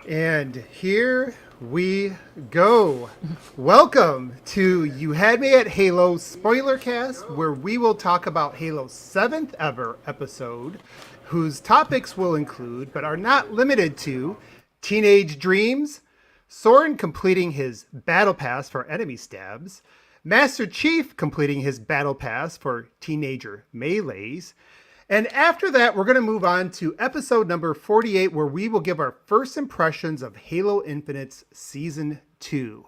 And here we go. Welcome to You Had Me at Halo Spoilercast, where we will talk about Halo's 7th ever episode, whose topics will include, but are not limited to, teenage dreams, Soren completing his battle pass for enemy stabs, Master Chief completing his battle pass for teenager melees, and after that, we're going to move on to episode number 48, where we will give our first impressions of Halo Infinite's Season 2.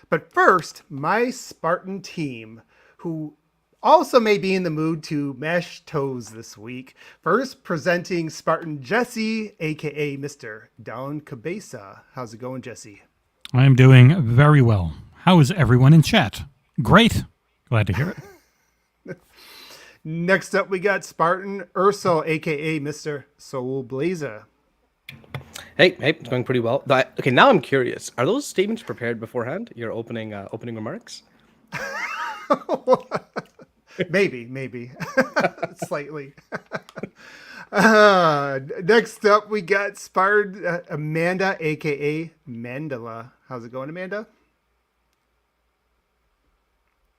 But first, my Spartan team, who also may be in the mood to mash toes this week. First, presenting Spartan Jesse, a.k.a. Mr. Down Cabeza. How's it going, Jesse? I'm doing very well. How is everyone in chat? Great. Glad to hear it. Next up, we got Spartan Aarsal, a.k.a. Mr. Soulblazers. Hey, it's going pretty well. Okay, now I'm curious. Are those statements prepared beforehand? Your opening remarks? Maybe. Slightly. Next up, we got Spartan Amanda, a.k.a. Mandalaaxo. How's it going, Amanda?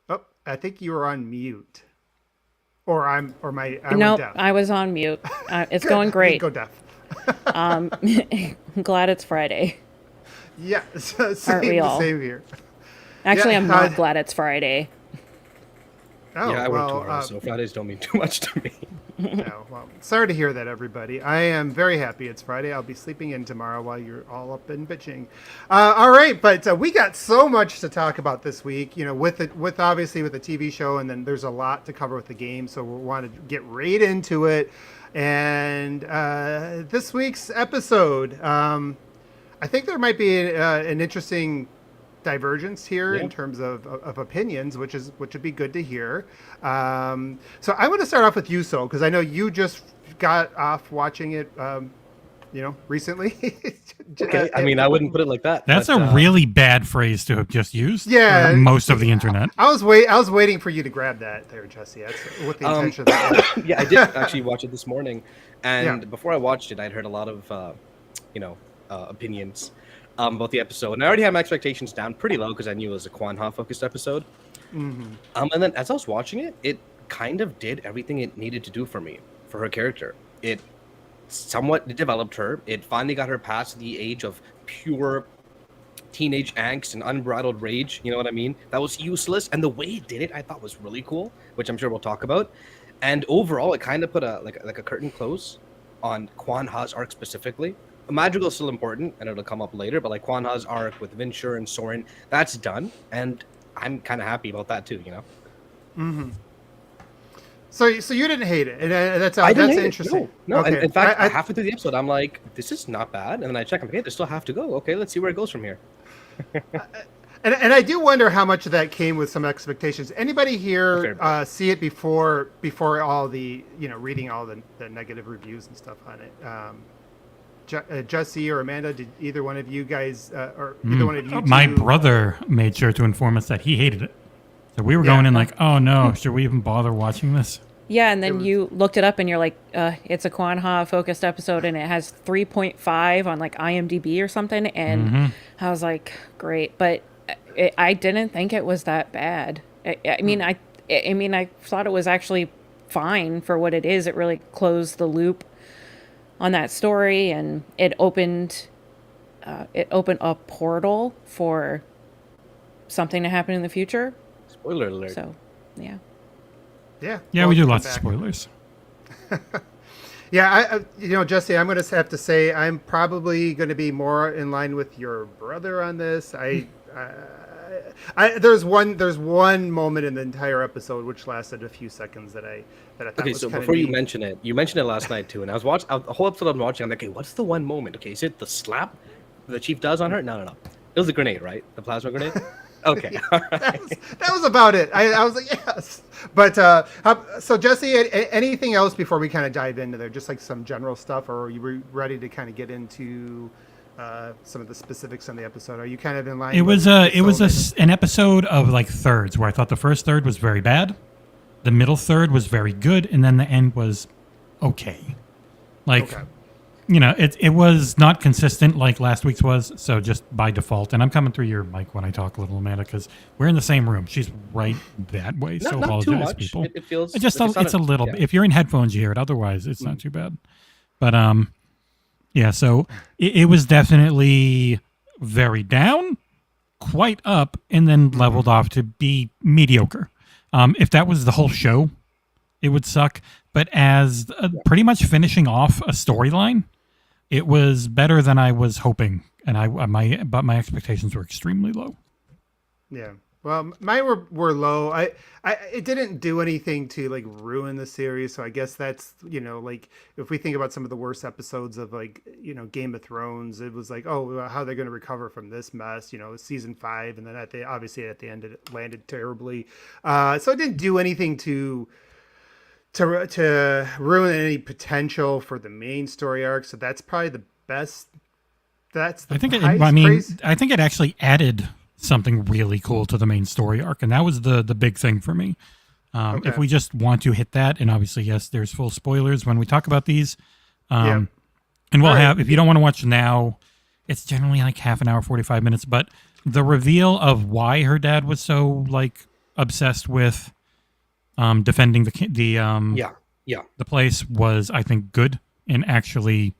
Oh, I think you were on mute. Nope, I was on mute. It's going great. Go deaf. I'm glad it's Friday. Yeah, Aren't we all? Same here. Actually, Yeah, I'm not glad it's Friday. Oh, yeah, I work tomorrow, so Fridays don't mean too much to me. No, well, sorry to hear that, everybody. I am very happy it's Friday. I'll be sleeping in tomorrow while you're all up and bitching. All right, but we got so much to talk about this week. You know, with the TV show, and then there's a lot to cover with the game. So we want to get right into it. And this week's episode, I think there might be an interesting divergence here in terms of opinions, which would be good to hear. So I want to start off with you, Sol, because I know you just got off watching it, recently. Okay, I mean, I wouldn't put it like that. That's a really bad phrase to have just used. Yeah, most of the internet. I was waiting for you to grab that there, Jesse. That's what the intention of that was. Yeah, I did actually watch it this morning, and before I watched it, I'd heard a lot of, opinions about the episode, and I already had my expectations down pretty low because I knew it was a Kwan-Ha focused episode. Mm-hmm. And then as I was watching it, it kind of did everything it needed to do for me, for her character. It somewhat developed her. It finally got her past the age of pure teenage angst and unbridled rage. You know what I mean? That was useless, and the way it did it, I thought was really cool, which I'm sure we'll talk about. And overall, it kind of put a curtain close on Kwan-Ha's arc specifically. Madrigal's still important, and it'll come up later, but like Kwan-Ha's arc with Vinsher and Soren, that's done, and I'm kind of happy about that too, you know? Mm-hmm. So you didn't hate it, and that's interesting. No. Okay. In fact, halfway through the episode, I'm like, this is not bad, and then I check, I'm like, hey, there's still half to go. Okay, let's see where it goes from here. And I do wonder how much of that came with some expectations. Anybody here see it before all the, reading all the negative reviews and stuff on it? Jesse or Amanda, did either one of you guys, or either one of you My brother made sure to inform us that he hated it. So we were going in like, oh no, should we even bother watching this? Yeah, and then you looked it up and you're like, it's a Kwan-Ha focused episode and it has 3.5 on like IMDb or something. And I was like, great. But I didn't think it was that bad. I mean, I thought it was actually fine for what it is. It really closed the loop on that story, and it opened a portal for something to happen in the future. Spoiler alert. So, yeah. Yeah, we do lots of spoilers. Yeah, Jesse, I'm going to have to say I'm probably going to be more in line with your brother on this. There's one moment in the entire episode which lasted a few seconds that I thought okay, was so kind of before neat. you mention it last night too, and I was watching the whole episode. I'm watching. I'm like, okay, what's the one moment? Okay, is it the slap the chief does on her? No. It was the grenade, right? The plasma grenade. Okay, all right. That was about it. I was like, yes. But so Jesse, anything else before we kind of dive into there? Just like some general stuff, or are you ready to kind of get into some of the specifics on the episode? Are you kind of in line? It was an episode of like thirds, where I thought the first third was very bad, the middle third was very good, and then the end was okay. Like it was not consistent like last week's was, so just by default. And I'm coming through your mic when I talk a little, Amanda, because we're in the same room. She's right that way, so Not too apologize, much. people. It feels It's just like it's a little. yeah. If you're in headphones, you hear it. Otherwise, it's not too bad. But yeah. So it was definitely very down, quite up, and then leveled off to be mediocre. If that was the whole show, it would suck. But as pretty much finishing off a storyline, it was better than I was hoping, and but my expectations were extremely low. Yeah. Well, mine were low. It didn't do anything to like ruin the series. So I guess that's, like if we think about some of the worst episodes of like, Game of Thrones, it was like, oh, how they're going to recover from this mess, season 5. And then obviously at the end, it landed terribly. So it didn't do anything to ruin any potential for the main story arc. So that's probably the best. I think it actually added something really cool to the main story arc, and that was the big thing for me. Okay. If we just want to hit that, and obviously, yes, there's full spoilers when we talk about these. And we'll have, if you don't want to watch now, it's generally like half an hour, 45 minutes. But the reveal of why her dad was so like obsessed with defending the place was, I think, good, and actually,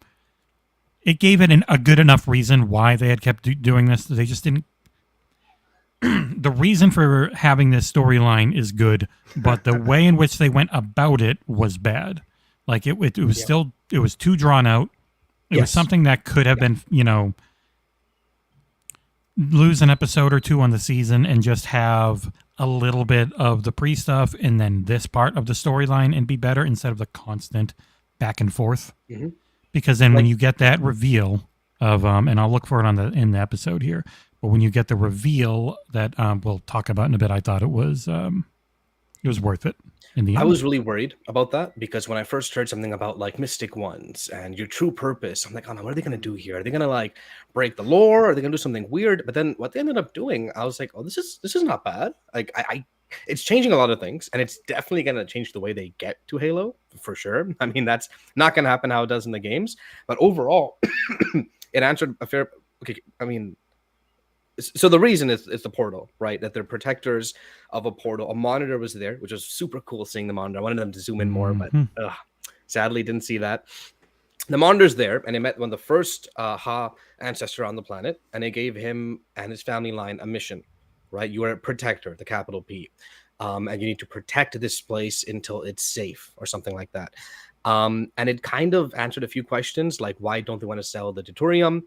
it gave it a good enough reason why they had kept doing this. They just didn't. The reason for having this storyline is good, but the way in which they went about it was bad. Like it was still, it was too drawn out. It was something that could have been, lose an episode or two on the season and just have a little bit of the pre-stuff and then this part of the storyline and be better instead of the constant back and forth. Mm-hmm. Because then when you get that reveal of, and I'll look for it in the episode here, but when you get the reveal that we'll talk about in a bit, I thought it was worth it in the end. I was really worried about that because when I first heard something about like Mystic Ones and your true purpose, I'm like, oh no, what are they going to do here? Are they going to like break the lore? Are they going to do something weird? But then what they ended up doing, I was like, oh, this is not bad. Like it's changing a lot of things, and it's definitely going to change the way they get to Halo for sure. I mean, that's not going to happen how it does in the games, but overall, it answered a fair. Okay, I mean. So the reason is the portal, right? That they're protectors of a portal. A monitor was there, which was super cool seeing the monitor. I wanted them to zoom in more, but sadly didn't see that. The monitor's there, and they met one of the first Ha ancestor on the planet, and they gave him and his family line a mission, right? You are a protector, the capital P, and you need to protect this place until it's safe or something like that. And it kind of answered a few questions, like why don't they want to sell the deuterium?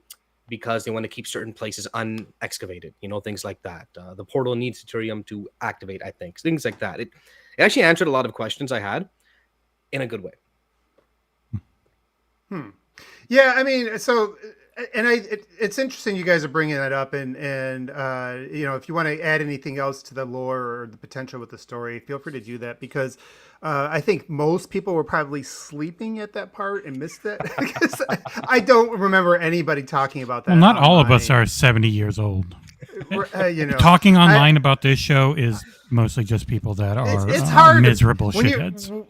Because they want to keep certain places unexcavated, things like that. The portal needs deuterium to activate, I think. Things like that. It actually answered a lot of questions I had in a good way. Yeah, I mean, so, and it's interesting you guys are bringing that up, and if you want to add anything else to the lore or the potential with the story, feel free to do that, because I think most people were probably sleeping at that part and missed it. Because I don't remember anybody talking about that. Well, not all of us are 70 years old. Talking online about this show is mostly just people that are it's hard miserable shitheads.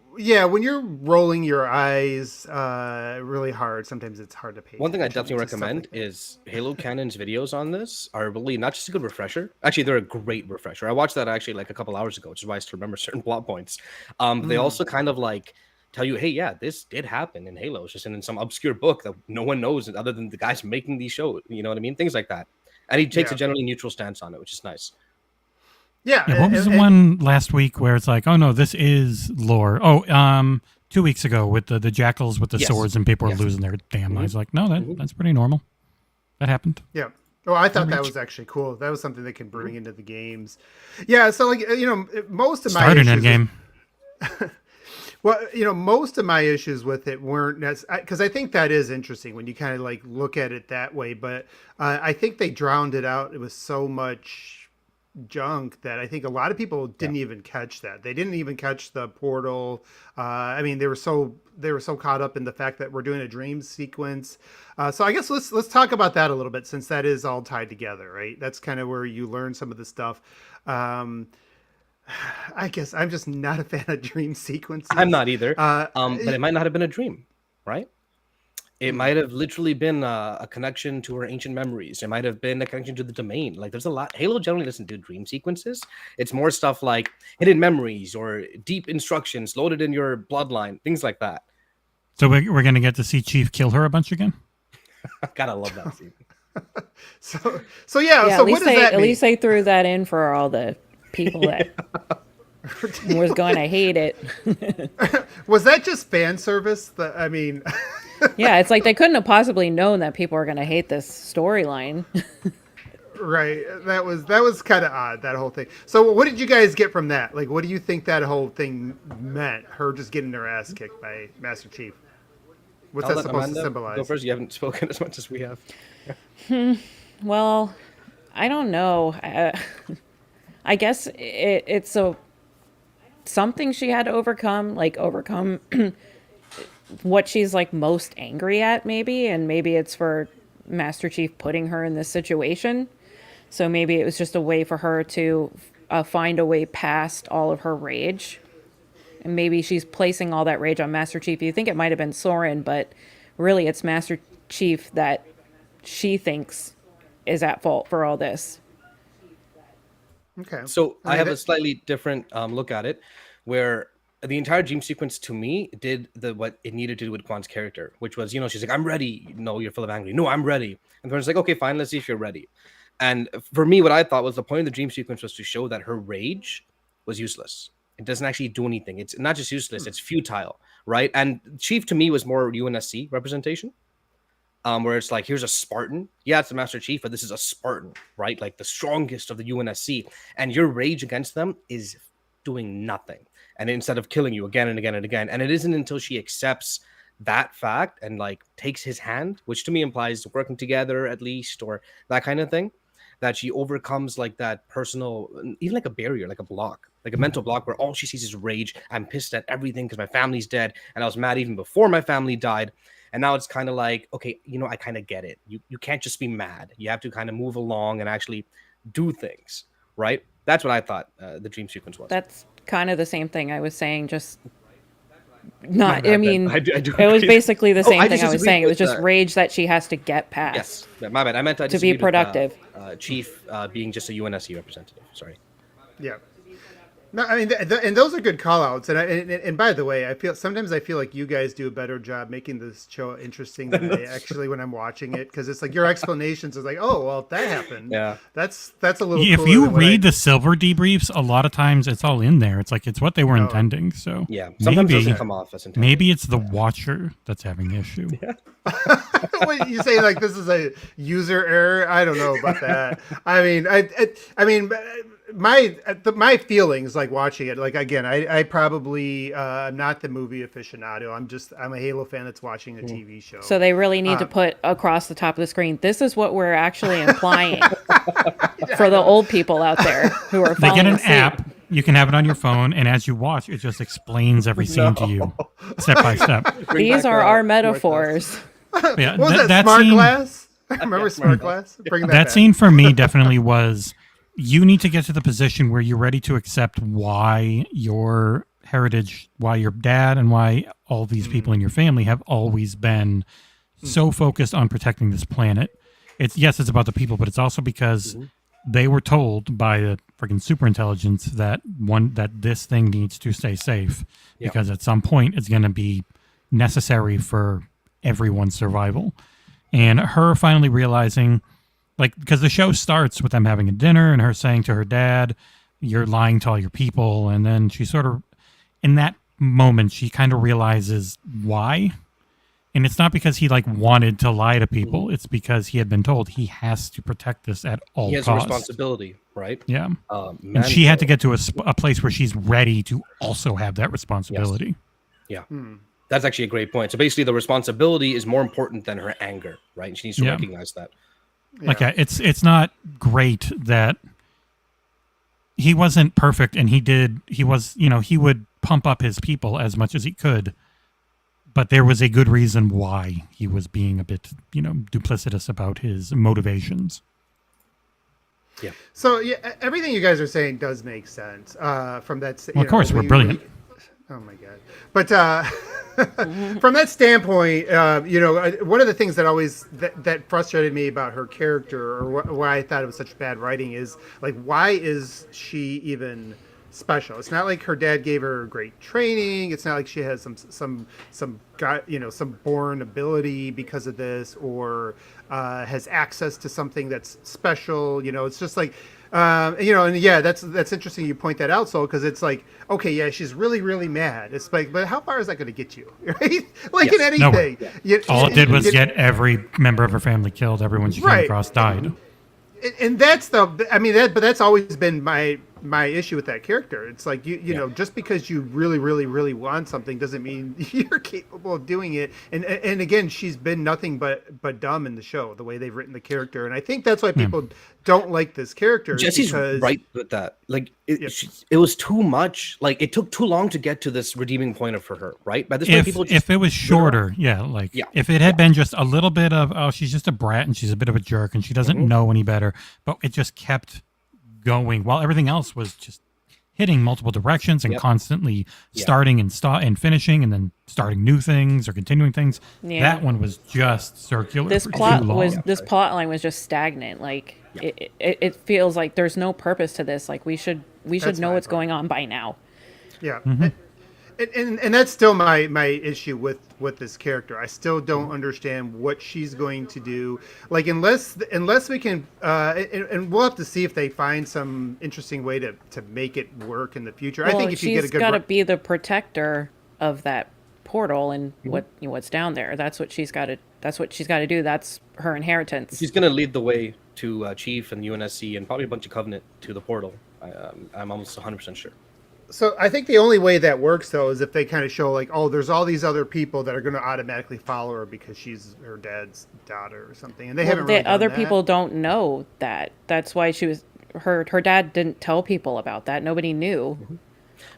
When you're rolling your eyes really hard, sometimes it's hard to pay. One thing I definitely recommend is Halo Canon's videos on this are really not just a good refresher. Actually, they're a great refresher. I watched that actually like a couple hours ago, which is why I still remember certain plot points. They also kind of like tell you, hey, yeah, this did happen in Halo. It's just in some obscure book that no one knows other than the guys making these shows. You know what I mean? Things like that. And he takes a generally neutral stance on it, which is nice. Yeah. What was the one last week where it's like, oh no, this is lore? 2 weeks ago with the jackals with the swords and people are losing their damn minds. Like, no, that's pretty normal. That happened. Yeah. Oh, I thought that was actually cool. That was something they can bring into the games. Yeah. So like, most of my started in game. Well, most of my issues with it weren't because I think that is interesting when you kind of like look at it that way. But I think they drowned it out. It was so much junk that I think a lot of people didn't even catch that. They didn't even catch the portal. I mean, they were so caught up in the fact that we're doing a dream sequence. So I guess let's talk about that a little bit, since that is all tied together, right? That's kind of where you learn some of the stuff. I guess I'm just not a fan of dream sequences. I'm not either. But it might not have been a dream, right? It might have literally been a connection to her ancient memories. It might have been a connection to the domain. Like, there's a lot. Halo generally doesn't do dream sequences. It's more stuff like hidden memories or deep instructions loaded in your bloodline, things like that. So we're going to get to see Chief kill her a bunch again? Gotta love that scene. So yeah. So what does that mean? At least they threw that in for all the people that was going to hate it. Was that just fan service? I mean. Yeah, it's like they couldn't have possibly known that people were going to hate this storyline. Right. That was kind of odd, that whole thing. So what did you guys get from that? Like, what do you think that whole thing meant? Her just getting her ass kicked by Master Chief. What's that supposed to symbolize? Go first. You haven't spoken as much as we have. Well, I don't know. I guess it's something she had to overcome, what she's like most angry at, maybe, and maybe it's for Master Chief putting her in this situation. So maybe it was just a way for her to find a way past all of her rage. And maybe she's placing all that rage on Master Chief. You think it might have been Soren, but really it's Master Chief that she thinks is at fault for all this. Okay. So I have a slightly different look at it, where the entire dream sequence to me did what it needed to do with Kwan's character, which was, she's like, I'm ready. No, you're full of anger. No, I'm ready. And Kwan's like, okay, fine. Let's see if you're ready. And for me, what I thought was the point of the dream sequence was to show that her rage was useless. It doesn't actually do anything. It's not just useless. It's futile, right? And Chief to me was more UNSC representation, where it's like, here's a Spartan. Yeah, it's the Master Chief, but this is a Spartan, right? Like the strongest of the UNSC. And your rage against them is doing nothing. And instead of killing you again and again and again. And it isn't until she accepts that fact and like takes his hand, which to me implies working together at least, or that kind of thing, that she overcomes like that personal, even like a barrier, like a block, like a mental block where all she sees is rage. I'm pissed at everything because my family's dead. And I was mad even before my family died. And now it's kind of like, okay, I kind of get it. You can't just be mad. You have to kind of move along and actually do things, right? That's what I thought the dream sequence was. That's kind of the same thing I was saying, just not, bad, I mean, I do it was basically the same thing I was saying. It was just that. rage that she has to get past. Yes, my bad. I meant to be productive. Chief being just a UNSC representative. Sorry. Yeah. No, I mean, and those are good call-outs. And by the way, I feel like you guys do a better job making this show interesting than I actually when I'm watching it, because it's like your explanations is like, oh, well, that happened. Yeah, that's a little. If you read the silver debriefs, a lot of times it's all in there. It's like it's what they were intending. So yeah, sometimes it doesn't come off as intended. Maybe it's the watcher that's having the issue. Yeah. What, you say like this is a user error? I don't know about that. I mean. My feelings like watching it, like again, I probably not the movie aficionado. I'm a Halo fan that's watching a TV show. So they really need to put across the top of the screen, this is what we're actually implying for the old people out there who are falling They get an asleep. app. You can have it on your phone, and as you watch, it just explains every scene to you, step by step. These are our metaphors. Yeah, what was that Smart Glass? Remember Smart Glass? Bring that back. Scene for me definitely was, you need to get to the position where you're ready to accept why your heritage, why your dad, and why all these people in your family have always been so focused on protecting this planet. It's about the people, but it's also because they were told by the freaking superintelligence that this thing needs to stay safe because at some point it's going to be necessary for everyone's survival. And her finally realizing, like, because the show starts with them having a dinner and her saying to her dad, you're lying to all your people. And then she sort of, in that moment, she kind of realizes why. And it's not because he like wanted to lie to people. It's because he had been told he has to protect this at all costs. He has a responsibility, right? Yeah. And she had to get to a place where she's ready to also have that responsibility. Yes. Yeah. That's actually a great point. So basically the responsibility is more important than her anger, right? And she needs to recognize that. Yeah. Like, it's not great that he wasn't perfect, and he would pump up his people as much as he could, but there was a good reason why he was being a bit, duplicitous about his motivations. Yeah. So yeah, everything you guys are saying does make sense from that. Well, of course, we're brilliant. Oh my god! But from that standpoint, one of the things that always that frustrated me about her character, or why I thought it was such bad writing, is like, why is she even special? It's not like her dad gave her great training. It's not like she has some born ability because of this, or has access to something that's special. It's just like. And yeah, that's interesting. You point that out, Soul, because it's like, okay, yeah, she's really, really mad. It's like, but how far is that going to get you, right? Like in anything, all it did was get every member of her family killed. Everyone she came across died. And that's but that's always been my issue with that character. It's like you know, just because you really, really, really want something doesn't mean you're capable of doing it. And again, she's been nothing but dumb in the show, the way they've written the character. And I think that's why people don't like this character. Jesse's right with that. Like it was too much. Like it took too long to get to this redeeming point for her. Right? By this point, people just, if it was shorter, if it had been just a little bit of she's just a brat and she's a bit of a jerk and she doesn't know any better, but it just kept going while everything else was just hitting multiple directions and constantly starting and finishing and then starting new things or continuing things. That one was just circular. This plot line was just stagnant. Like it feels like there's no purpose to this. Like we should know what's going on by now. Yeah. And that's still my issue with this character. I still don't understand what she's going to do. Like unless we can, and we'll have to see if they find some interesting way to make it work in the future. Well, I think if you get a good, she's got to be the protector of that portal and what's down there. That's what she's got to do. That's her inheritance. She's going to lead the way to Chief and UNSC and probably a bunch of Covenant to the portal. I'm almost 100% sure. So I think the only way that works, though, is if they kind of show like, oh, there's all these other people that are going to automatically follow her because she's her dad's daughter or something, and they haven't. Really other people don't know that. That's why she was her dad didn't tell people about that. Nobody knew,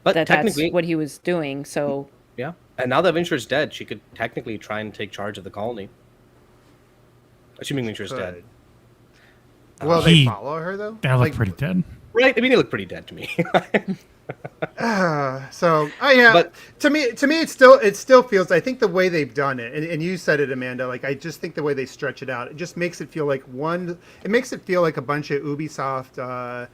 but that's what he was doing. So yeah, and now that Venture's dead, she could technically try and take charge of the colony. Assuming Venture's dead. Well, they follow her though. That looked pretty dead. Right? I mean, they look pretty dead to me. But to me it still feels, I think the way they've done it, and you said it, Amanda, like I just think the way they stretch it out, it just makes it feel like a bunch of Ubisoft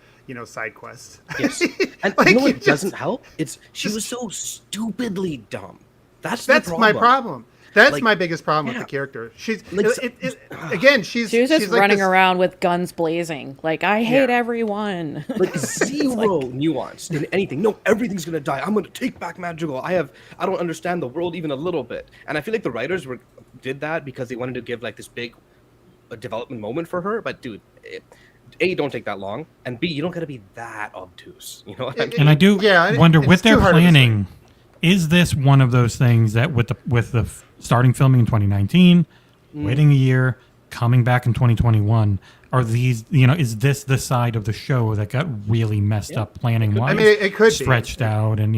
side quests. Yes. And like, what doesn't help? She was so stupidly dumb. That's my problem. That's my biggest problem with the character. She's she was just running around with guns blazing. Like, I hate everyone. Like zero nuance in anything. No, everything's gonna die. I'm gonna take back Madrigal. I don't understand the world even a little bit. And I feel like the writers did that because they wanted to give like this big development moment for her. But dude, A, don't take that long, and B, you don't gotta be that obtuse. You know what I mean? And I do wonder with their planning. Is this one of those things that with the starting filming in 2019, waiting a year, coming back in 2021, are these, is this the side of the show that got really messed up planning wise? I mean, it could stretched be out, and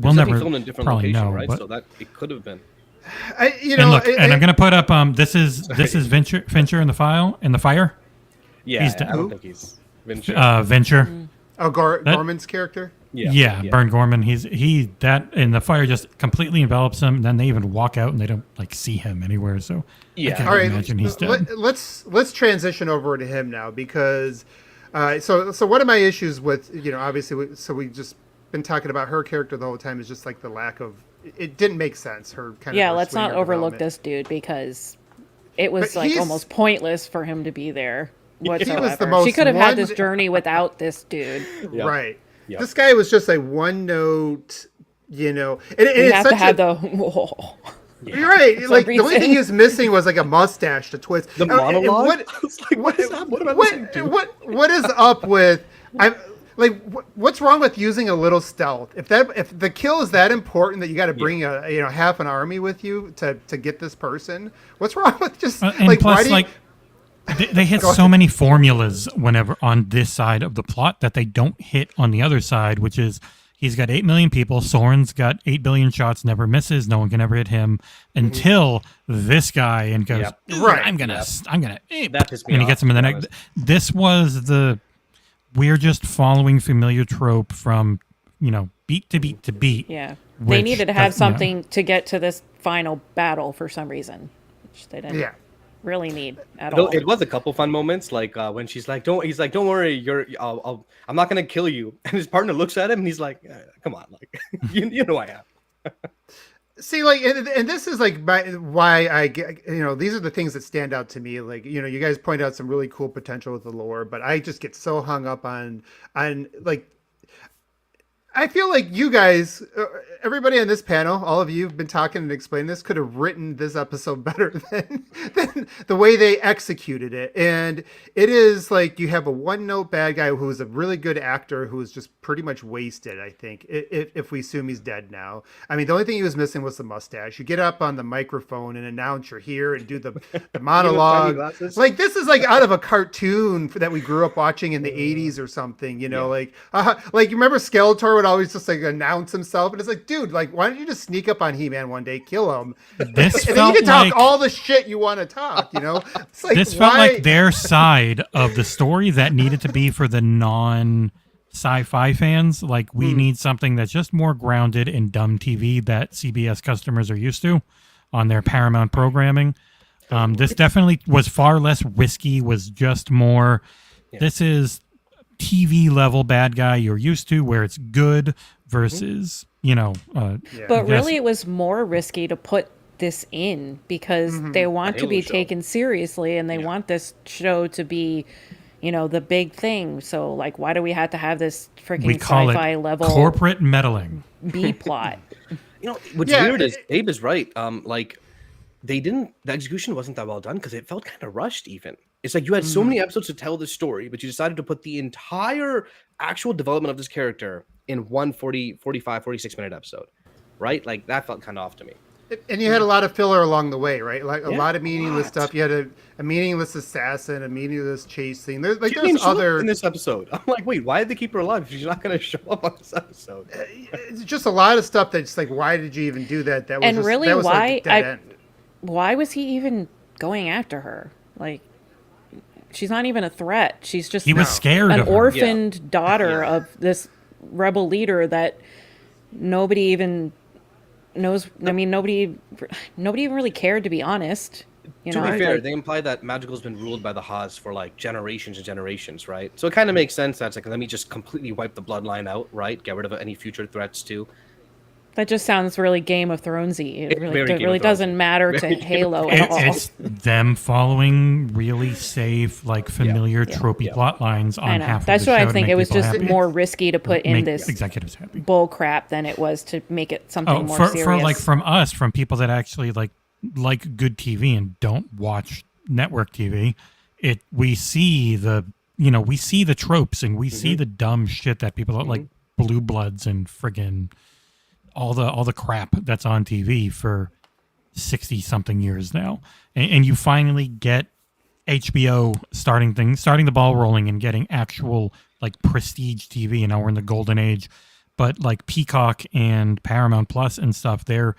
we'll never filmed in different probably location, know, right? but So that it could have been. And I'm gonna put up this is Fincher in the fire. Yeah, I don't think he's Venture. Venture. Oh, Gorman's character. Yeah, Burn Gorman. He that in the fire just completely envelops him. And then they even walk out and they don't see him anywhere. So I can't imagine he's dead. Let's transition over to him now because so one of my issues with obviously we've just been talking about her character the whole time is just like the lack of, it didn't make sense, her kind of let's not overlook this dude because it was almost pointless for him to be there whatsoever. He was the most she could have had this journey without this dude. Right. Yep. This guy was just a one note, and it's have such to have You're right. Like the only thing he was missing was like a mustache to twist. The monologue. What is that? What am I listening to? What is up with? What's wrong with using a little stealth? If the kill is that important that you got to bring a half an army with you to get this person, what's wrong with just They hit so many formulas whenever on this side of the plot that they don't hit on the other side, which is he's got 8 million people. Soren's got 8 billion shots, never misses. No one can ever hit him until this guy and goes, right. I'm gonna, that pissed me and he off, gets him in the neck. This was we're just following familiar trope from, beat to beat to beat. Yeah. they needed to have something to get to this final battle for some reason, which they didn't really need at all. It was a couple fun moments, like when she's like, "Don't," he's like, "Don't worry, I'm not gonna kill you." And his partner looks at him and he's like, "Come on, like, you know I am." See, like, and this is like why I get, these are the things that stand out to me. Like, you guys point out some really cool potential with the lore, but I just get so hung up on like, I feel like you guys, everybody on this panel, all of you have been talking and explaining this, could have written this episode better than the way they executed it. And it is like you have a one-note bad guy who is a really good actor who is just pretty much wasted, I think, if we assume he's dead now. I mean, the only thing he was missing was the mustache. You get up on the microphone and announce you're here and do the monologue. Like, this is like out of a cartoon that we grew up watching in the 80s or something, like you remember Skeletor would always just like announce himself, and it's like, dude, like, why don't you just sneak up on He-Man one day, kill him, and then you can talk all the shit you want to talk. It's like, this felt like their side of the story that needed to be for the non-sci-fi fans. Like, we need something that's just more grounded in dumb TV that CBS customers are used to on their Paramount programming. This definitely was far less risky. Was just more. This is TV level bad guy you're used to, where it's good versus but really it was more risky to put this in because they want to be taken seriously and they want this show to be the big thing. So like, why do we have to have this freaking sci-fi level corporate meddling B plot? What's weird is Abe is right. Like, the execution wasn't that well done because it felt kind of rushed. Even it's like you had so many episodes to tell the story, but you decided to put the entire actual development of this character in one 45, 46-minute episode, right? Like, that felt kind of off to me. And you had a lot of filler along the way, right? Like a lot of meaningless stuff. You had a meaningless assassin, a meaningless chase scene. There's other in this episode. I'm like, wait, why did they keep her alive if she's not going to show up on this episode? It's just a lot of stuff that's like, why did you even do that? That was and just, really, that was like a dead end. Why was he even going after her? Like, she's not even a threat. She's just he was scared an of her. orphaned daughter of this rebel leader that nobody even knows. I mean, nobody even really cared, to be honest. To be fair, they imply that Magical's been ruled by the Haas for like generations and generations, right? So it kind of makes sense that it's like, let me just completely wipe the bloodline out, right? Get rid of any future threats too. That just sounds really Game of Thronesy. It really doesn't matter to Halo at all. It's them following really safe, like familiar tropey plot lines on half of the show. That's what I think. It was just happy. more risky to put in this executives happy bull crap than it was to make it something more serious. For like from people that actually like good TV and don't watch network TV, we see the tropes and we see the dumb shit that people like Blue Bloods and friggin' all the crap that's on TV for 60 something years now, and you finally get HBO starting the ball rolling and getting actual like prestige TV. We're in the golden age, but like Peacock and Paramount Plus and stuff, they're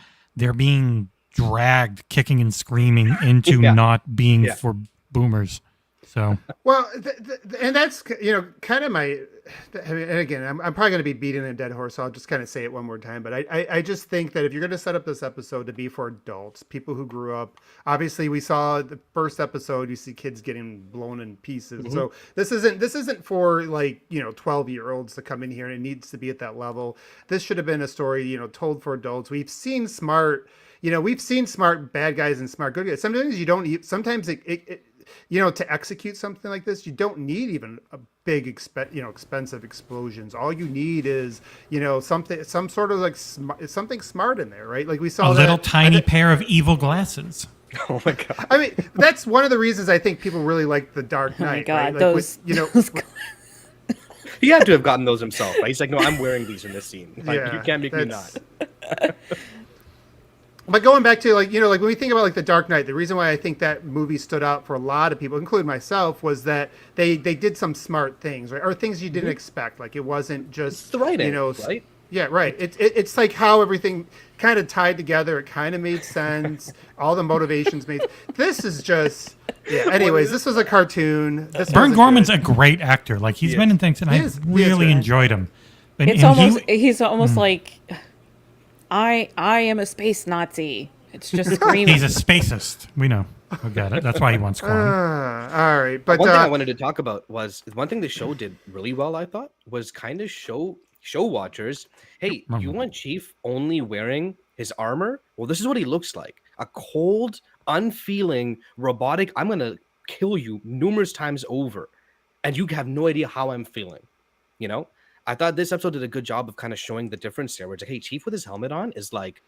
being dragged kicking and screaming into not being for boomers. So well, and that's kind of my. I mean, and again, I'm probably going to be beating a dead horse, so I'll just kind of say it one more time. But I just think that if you're going to set up this episode to be for adults, people who grew up, obviously we saw the first episode, you see kids getting blown in pieces. So this isn't for like 12-year-olds to come in here, and it needs to be at that level. This should have been a story told for adults. We've seen smart bad guys and smart good guys. Sometimes you don't. Sometimes it to execute something like this, you don't need even a big, expensive explosions. All you need is, some sort of like something smart in there, right? Like we saw a little tiny pair of evil glasses. Oh my god! I mean, that's one of the reasons I think people really like The Dark Knight. Oh my god, right? those, he had to have gotten those himself. Right? He's like, no, I'm wearing these in this scene. Like, you can't make me not. But going back to like when we think about like The Dark Knight, the reason why I think that movie stood out for a lot of people, including myself, was that they did some smart things, right? Or things you didn't expect. Like it wasn't just it's the writing, right? Yeah, right. It's like how everything kind of tied together. It kind of made sense. All the motivations made. This is just Anyways, this was a cartoon. Vern Gorman's a great actor. Like he's been in things, and I really enjoyed him. He's almost like. I am a space Nazi. It's just screaming. He's a spacist. We know. We got it. That's why he wants Quan. All right, but one thing I wanted to talk about was one thing the show did really well. I thought was kind of show watchers. Hey, you want Chief only wearing his armor? Well, this is what he looks like: a cold, unfeeling, robotic. I'm gonna kill you numerous times over, and you have no idea how I'm feeling. You know, I thought this episode did a good job of kind of showing the difference there. Where it's like, hey, Chief with his helmet on is like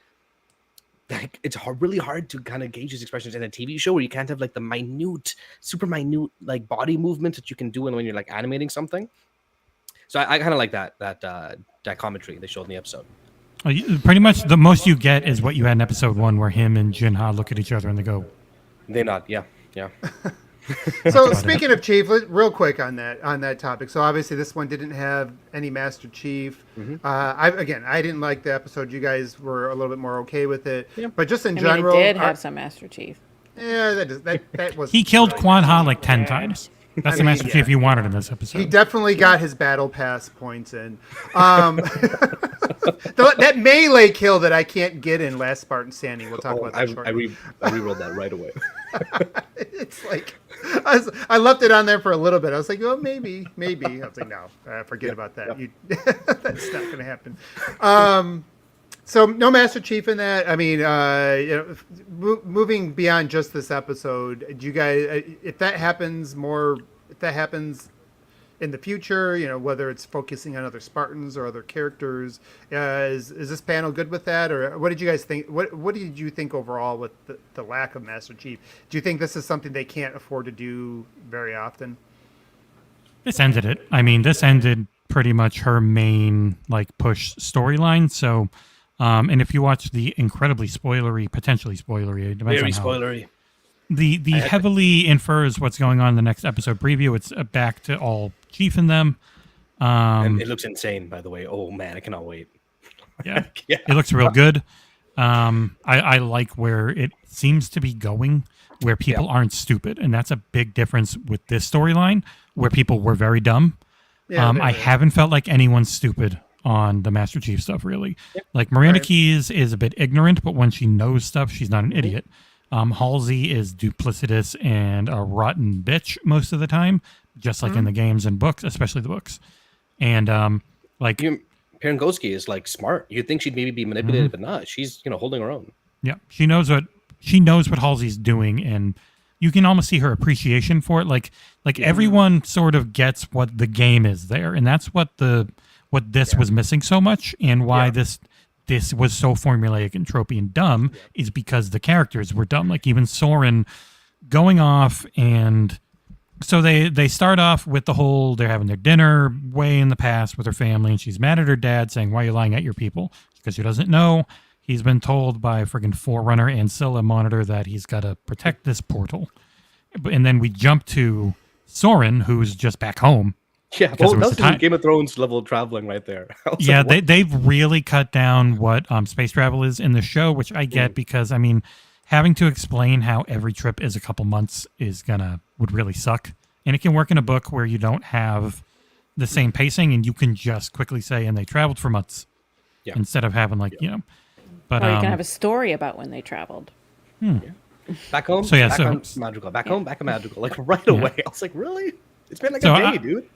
it's really hard to kind of gauge his expressions in a TV show where you can't have like the minute, super minute like body movements that you can do when you're like animating something. So I kind of like that commentary they showed in the episode. Pretty much the most you get is what you had in episode 1, where him and Jinha look at each other and they go, They nod, yeah. So speaking of Chief, real quick on that topic. So obviously this one didn't have any Master Chief. I didn't like the episode. You guys were a little bit more okay with it, but just in general, it did have some Master Chief. Yeah, that was. he killed Quan Ha like 10 times. That's the Master Chief you wanted in this episode. He definitely got his battle pass points in. That melee kill that I can't get in Last Spartan Standing. We'll talk about that shortly. I re-rolled that right away. It's like I left it on there for a little bit. I was like, oh, maybe. I was like, no, forget about that. That's not going to happen. So no Master Chief in that. I mean, moving beyond just this episode, do you guys, if that happens in the future, whether it's focusing on other Spartans or other characters, is this panel good with that, or what did you guys think? What did you think overall with the lack of Master Chief? Do you think this is something they can't afford to do very often? This ended it. I mean, this ended pretty much her main push storyline. So, and if you watch the incredibly potentially spoilery, it depends very on how, spoilery. The heavily infers what's going on in the next episode preview. It's back to all Chief in them. And it looks insane, by the way. Oh man, I cannot wait. Yeah, it looks real good. I like where it seems to be going, where people aren't stupid, and that's a big difference with this storyline, where people were very dumb. I haven't felt like anyone's stupid on the Master Chief stuff, really. Like Miranda Keyes is a bit ignorant, but when she knows stuff, she's not an idiot. Halsey is duplicitous and a rotten bitch most of the time, just like in the games and books, especially the books. And Parangoski is smart. You'd think she'd maybe be manipulated, but not. She's holding her own. Yeah, she knows what Halsey's doing, and you can almost see her appreciation for it. Like everyone sort of gets what the game is there, and that's what this was missing so much, and why this was so formulaic and tropey and dumb is because the characters were dumb. Like even Soren going off, and so they start off with the whole they're having their dinner way in the past with her family, and she's mad at her dad saying, "Why are you lying at your people?" Because she doesn't know. He's been told by friggin' Forerunner and Scylla Monitor that he's got to protect this portal. And then we jump to Soren, who's just back home. Yeah, well, that was Game of Thrones level of traveling right there. Yeah, they've really cut down what space travel is in the show, which I get because, I mean, having to explain how every trip is a couple months would really suck. And it can work in a book where you don't have the same pacing and you can just quickly say, and they traveled for months instead of having But, or you can have a story about when they traveled. Back home, magical. Back home, back magical. Right away. I was like, really? It's been a day, dude.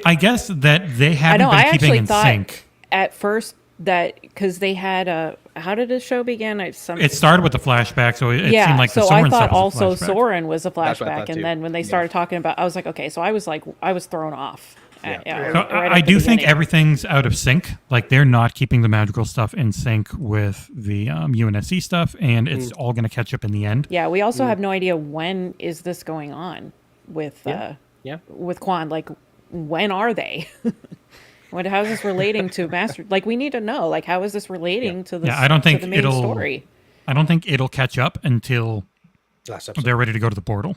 I guess that they haven't been keeping in sync. At first, that because they had how did the show begin? It started with the flashback, so it seemed like the so Soren I thought stuff was also a flashback. Soren was a flashback, and then when they started talking about, I was like, okay, so I was thrown off. I do think everything's out of sync. Like they're not keeping the magical stuff in sync with the UNSC stuff, and it's all going to catch up in the end. Yeah, we also have no idea when is this going on with with Quan. Like, when are they? How is this relating to Master? Like, we need to know. Like, how is this relating to the? I don't think the main story. I don't think it'll catch up until last episode. They're ready to go to the portal.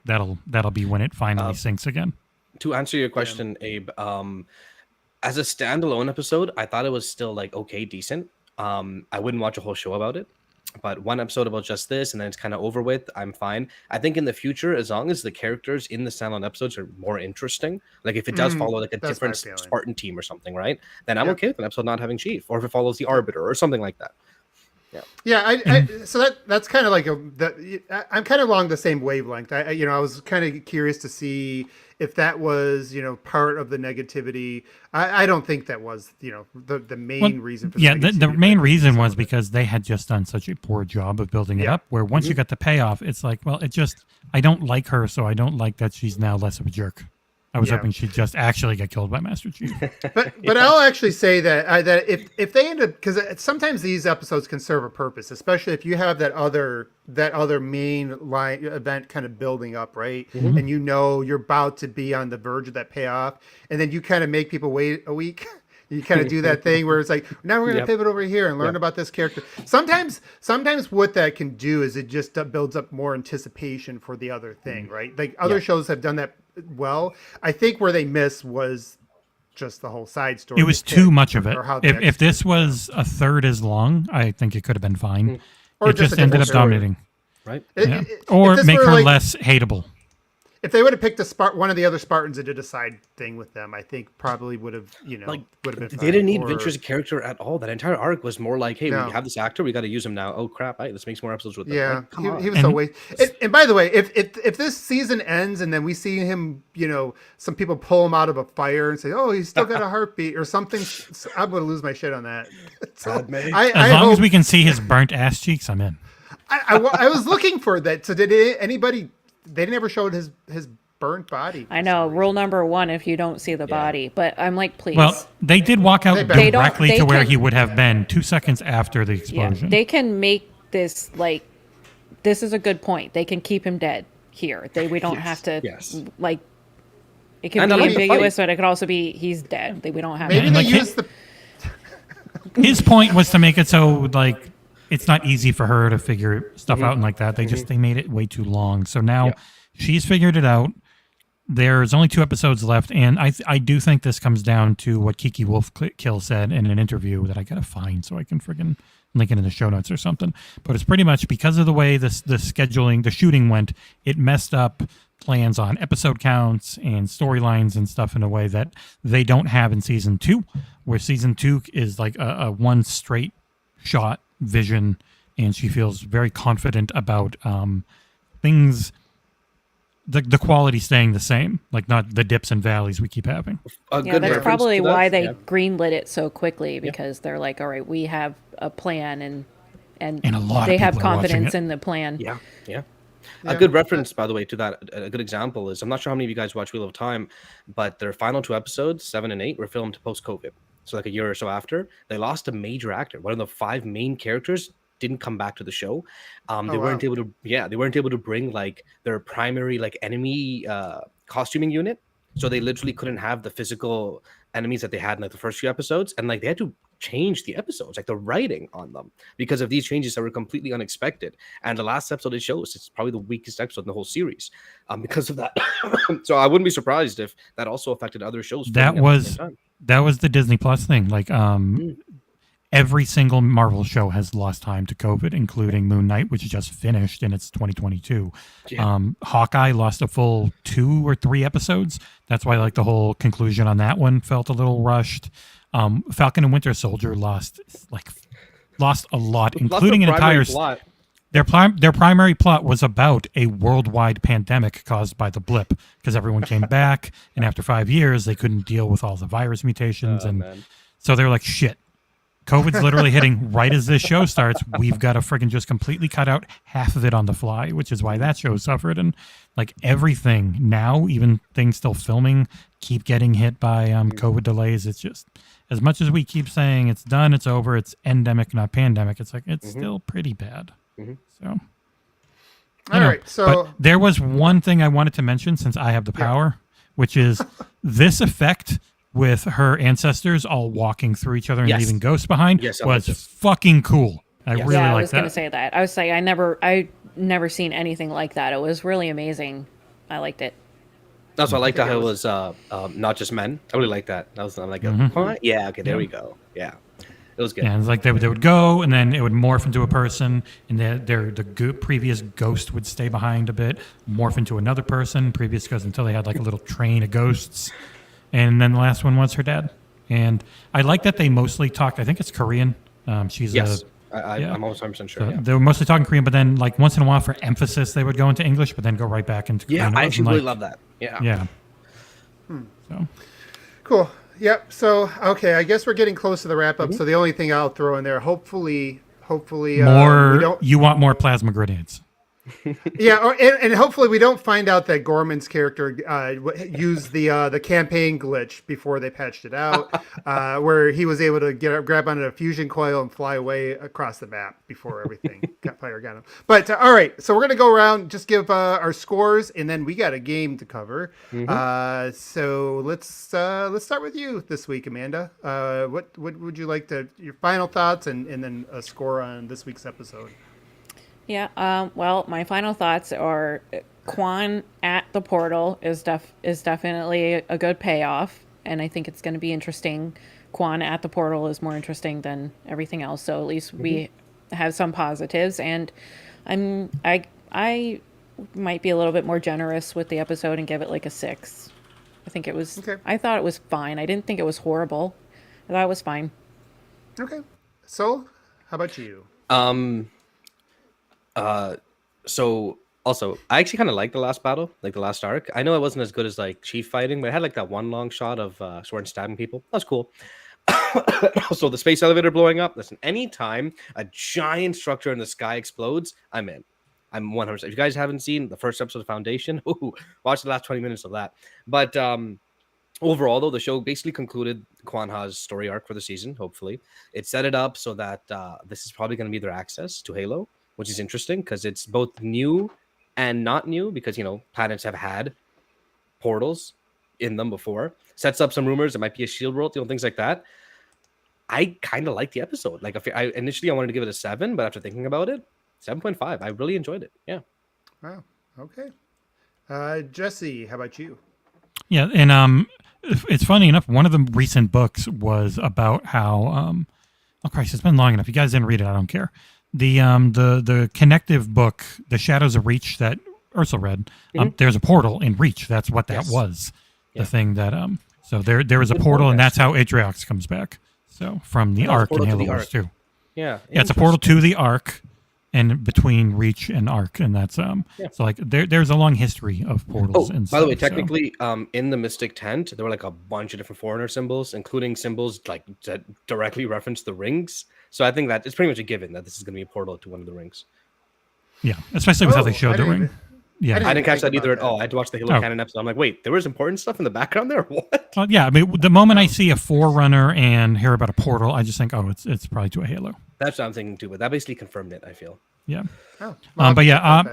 That'll be when it finally syncs again. To answer your question, Abe, as a standalone episode, I thought it was still okay, decent. I wouldn't watch a whole show about it. But one episode about just this, and then it's kind of over with. I'm fine. I think in the future, as long as the characters in the standalone episodes are more interesting, like if it does follow like a that's different my feeling. Spartan team or something, right? Then I'm Yeah. okay with an episode not having Chief, or if it follows the Arbiter or something like that. Yeah, so that's kind of like I'm kind of along the same wavelength. I was kind of curious to see if that was, part of the negativity. I don't think that was, the main reason for the negativity. The main reason was because they had just done such a poor job of building it up, where once you got the payoff, it's like, well, I don't like her, so I don't like that she's now less of a jerk. I was hoping she'd just actually get killed by Master Chief. But I'll actually say that that if they end up, because sometimes these episodes can serve a purpose, especially if you have that other main line event kind of building up, right? And you're about to be on the verge of that payoff, and then you kind of make people wait a week. You kind of do that thing where it's like, now we're going to pivot over here and learn about this character. Sometimes what that can do is it just builds up more anticipation for the other thing, right? Like other shows have done that well. I think where they missed was just the whole side story. It was too much of it. If this executed was a third as long, I think it could have been fine. Or It just ended up dominating. Right? Or if this make were her like- less hateable. If they would have picked one of the other Spartans and did a side thing with them, I think probably would have, would have been fine. They didn't need Or- Vince as a character at all. That entire arc was more like, hey, No. we have this actor, we got to use him now. Oh crap! Let's make some more episodes with him. Yeah, Like, come on. he was so waste. And by the way, if this season ends and then we see him, some people pull him out of a fire and say, "Oh, he's still got a heartbeat" or something, I'm going to lose my shit on that. So God, man. As long as we can see his burnt ass cheeks, I'm in. I was looking for that. So did anybody? They never showed his burnt body. I know, rule number 1, if you don't see the body, but I'm like, please. Well, they did walk out They don't- directly they to where can- he would have been 2 seconds after the Yeah, explosion. they can make this this is a good point. They can keep him dead here. We don't have to it can And I be like the ambiguous, fight. but it could also be he's dead. We don't have Maybe And they like used the. His point was to make it so it's not easy for her to figure stuff out and like that. They made it way too long. So now she's figured it out. There's only 2 episodes left, and I do think this comes down to what Kiki Wolfkill said in an interview that I gotta find so I can friggin' link it in the show notes or something. But it's pretty much because of the way the scheduling, the shooting went, it messed up plans on episode counts and storylines and stuff in a way that they don't have in season 2, where season 2 is like a one straight shot vision, and she feels very confident about things. The quality staying the same, like not the dips and valleys we keep having. A Yeah, good that's reference probably to that, why they yeah. greenlit it so quickly, because they're like, all right, we have a plan, and And a lot of they have people are watching confidence it. in the plan. Yeah. A good reference, by the way, to that. A good example is, I'm not sure how many of you guys watch Wheel of Time, but their final 2 episodes, 7 and 8, were filmed post-COVID. So like a year or so after, they lost a major actor. One of the 5 main characters didn't come back to the show. They weren't able to bring like their primary enemy costuming unit. So they literally couldn't have the physical enemies that they had in like the first few episodes, and like they had to change the episodes, like the writing on them, because of these changes that were completely unexpected. And the last episode it shows it's probably the weakest episode in the whole series, because of that. So I wouldn't be surprised if that also affected other shows. That filming at the same was time. the Disney Plus thing. Like every single Marvel show has lost time to COVID, including Moon Knight, which just finished in its 2022. Yeah. Hawkeye lost a full 2 or 3 episodes. That's why like the whole conclusion on that one felt a little rushed. Falcon and Winter Soldier lost a lot, including an entire plot. Their primary plot was about a worldwide pandemic caused by the blip, because everyone came back, and after 5 years they couldn't deal with all the virus mutations, so they're like, shit, COVID's literally hitting right as this show starts. We've got to friggin' just completely cut out half of it on the fly, which is why that show suffered. And like everything now, even things still filming, keep getting hit by COVID delays. It's just, as much as we keep saying it's done, it's over, it's endemic, not pandemic, it's like, it's still pretty bad. So, All right, so but there was one thing I wanted to mention since I have the power, which is this effect with her ancestors all walking through each other and Yes. leaving ghosts behind Yes, I like was this. fucking cool. I really I like was gonna that. say that. I was like, I never seen anything like that. It was really amazing. I liked it. That's why I liked how it was not just men. I really like that. I'm like, huh? Yeah, okay, there we go. Yeah. It was good. Yeah, it's like they would go, and then it would morph into a person, and the previous ghost would stay behind a bit, morph into another person, previous ghost, until they had like a little train of ghosts. And then the last one was her dad. And I like that they mostly talked, I think it's Korean. She's Yes. yeah. I'm almost 100% sure. So Yeah. they were mostly talking Korean, but then like once in a while for emphasis, they would go into English, but then go right back into Korean. I It actually wasn't really like- love that. Yeah. Yeah. So. Cool. Yep. So, okay, I guess we're getting close to the wrap up. So the only thing I'll throw in there, hopefully, we don't. You want more plasma grenades. Yeah, and hopefully we don't find out that Gorman's character used the campaign glitch before they patched it out, where he was able to grab onto a fusion coil and fly away across the map before everything got him. But all right, so we're gonna go around, just give our scores, and then we got a game to cover. So let's start with you this week, Amanda. What would you like to your final thoughts and then a score on this week's episode? Yeah. Well, my final thoughts are Quan at the portal is definitely a good payoff, and I think it's going to be interesting. Quan at the portal is more interesting than everything else, so at least we have some positives. And I might be a little bit more generous with the episode and give it like a 6. I think it was. Okay. I thought it was fine. I didn't think it was horrible. I thought it was fine. Okay. So, how about you? So also, I actually kind of like the last battle, like the last arc. I know it wasn't as good as like chief fighting, but it had like that one long shot of sword and stabbing people. That was cool. So the space elevator blowing up. Listen, anytime a giant structure in the sky explodes, I'm in. I'm 100%. If you guys haven't seen the first episode of Foundation, watch the last 20 minutes of that. But overall, though, the show basically concluded Quan Ha's story arc for the season, hopefully. It set it up so that this is probably going to be their access to Halo, which is interesting because it's both new and not new because, you know, planets have had portals in them before. Sets up some rumors. It might be a shield world, you know, things like that. I kind of like the episode. Like, initially I wanted to give it a 7, but after thinking about it, 7.5. I really enjoyed it. Yeah. Wow. Okay. Jesse, how about you? Yeah, and it's funny enough. One of the recent books was about how. Oh Christ! It's been long enough. You guys didn't read it. I don't care. The connective book, The Shadows of Reach, that Aarsal read. There's a portal in Reach. That's what that was. The thing that So there is a portal, and that's how Atriox comes back. So from the Arc in Halo Wars 2. Yeah. Yeah, it's a portal to the Arc, and between Reach and Arc, and that's so like there's a long history of portals. And by the way, stuff, technically, in the Mystic Tent, there were like a bunch of different foreigner symbols, including symbols like that directly reference the rings. So I think that it's pretty much a given that this is going to be a portal to one of the rings. Yeah, especially with how they showed the ring. Yeah, I didn't catch that either at that. all. I had to watch the Halo Canon episode. I'm like, wait, there was important stuff in the background there? What? Well, yeah, I mean, the moment I see a Forerunner and hear about a portal, I just think, oh, it's probably to a Halo. That's what I'm thinking too, but that basically confirmed it, I feel. Yeah. Oh, But yeah,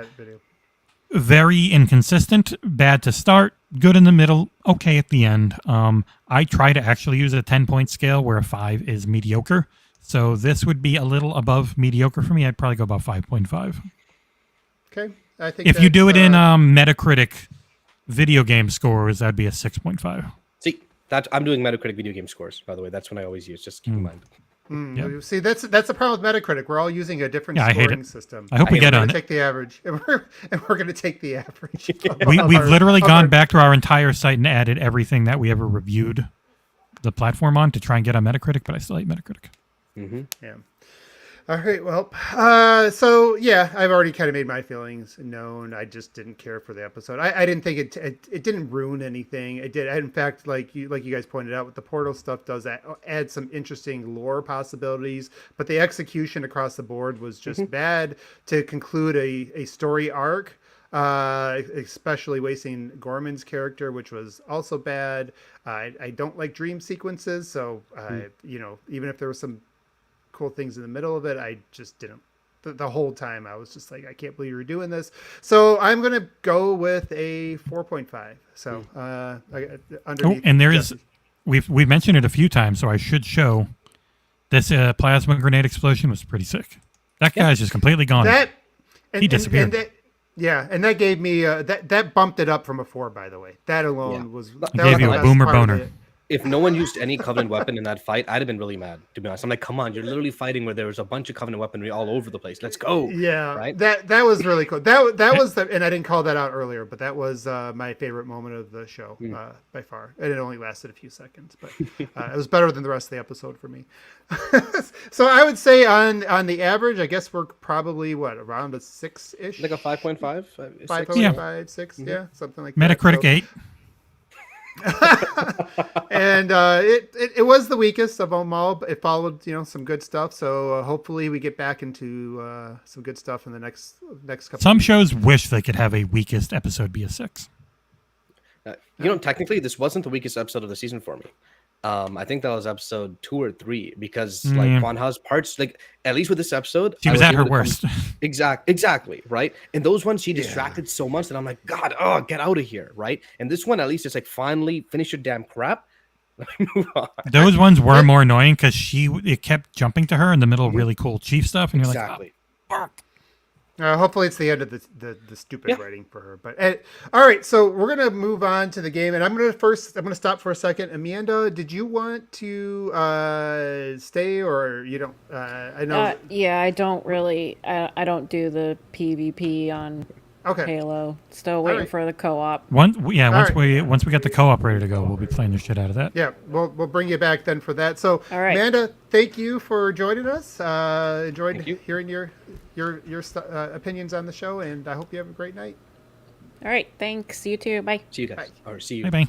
very inconsistent, bad to start, good in the middle, okay at the end. I try to actually use a 10-point scale where a 5 is mediocre. So this would be a little above mediocre for me. I'd probably go about 5.5. Okay. I think If you do it in Metacritic video game scores, that'd be a 6.5. See, I'm doing Metacritic video game scores, by the way. That's what I always use. Just keep in mind. Yeah. See, that's the problem with Metacritic. We're all using a different Yeah, I hate scoring it. system. I hope we get We're on gonna it. take the average, and we're going to take the average. We've literally gone back to our entire site and added everything that we ever reviewed the platform on to try and get on Metacritic, but I still hate Metacritic. Yeah. All right. Well, so yeah, I've already kind of made my feelings known. I just didn't care for the episode. I didn't think it didn't ruin anything. It did. In fact, like you guys pointed out, with the portal stuff, does add some interesting lore possibilities. But the execution across the board was just bad to conclude a story arc. Especially wasting Gorman's character, which was also bad. I don't like dream sequences, so you know, even if there was some cool things in the middle of it, I just didn't. The whole time I was just like, I can't believe you're doing this. So I'm gonna go with a 4.5. So underneath. And there is, we've mentioned it a few times, so I should show this plasma grenade explosion was pretty sick. That guy's just completely gone. He disappeared. And that gave me that bumped it up from a 4. By the way, that alone was that gave was you the a best boomer part of boner. it. if no one used any Covenant weapon in that fight, I'd have been really mad, to be honest. I'm like, come on, you're literally fighting where there was a bunch of Covenant weaponry all over the place. Let's go. Yeah, right? that was really cool. That was the, and I didn't call that out earlier, but that was my favorite moment of the show by far. And it only lasted a few seconds, but it was better than the rest of the episode for me. So I would say on the average, I guess we're probably around a 6-ish, Like a 5.5, 5.5, 6, yeah, something like Metacritic that. 8. And it was the weakest of them all, but it followed some good stuff. So hopefully we get back into some good stuff in the next couple. Some shows wish they could have a weakest episode be a 6. Technically, this wasn't the weakest episode of the season for me. I think that was episode 2 or 3 because like Kwanha's parts, like at least with this episode, she was at her worst. Exactly, right? And those ones she distracted so much that I'm like, God, get out of here, right? And this one at least it's like finally finish your damn crap. Let me move on. Those ones were more annoying because it kept jumping to her in the middle of really cool chief stuff, and you're like, oh, fuck. Hopefully it's the end of the stupid writing for her. But all right, so we're gonna move on to the game, and I'm gonna stop for a second. Amanda, did you want to stay or you don't? I know. Yeah, I don't really. I don't do the PvP on Halo. Still waiting for the co-op. Once we get the co-op ready to go, we'll be playing the shit out of that. Yeah, we'll bring you back then for that. So, Amanda, thank you for joining us. Enjoyed hearing your opinions on the show, and I hope you have a great night. All right, thanks. You too. Bye. See you guys. Or see you. Bye.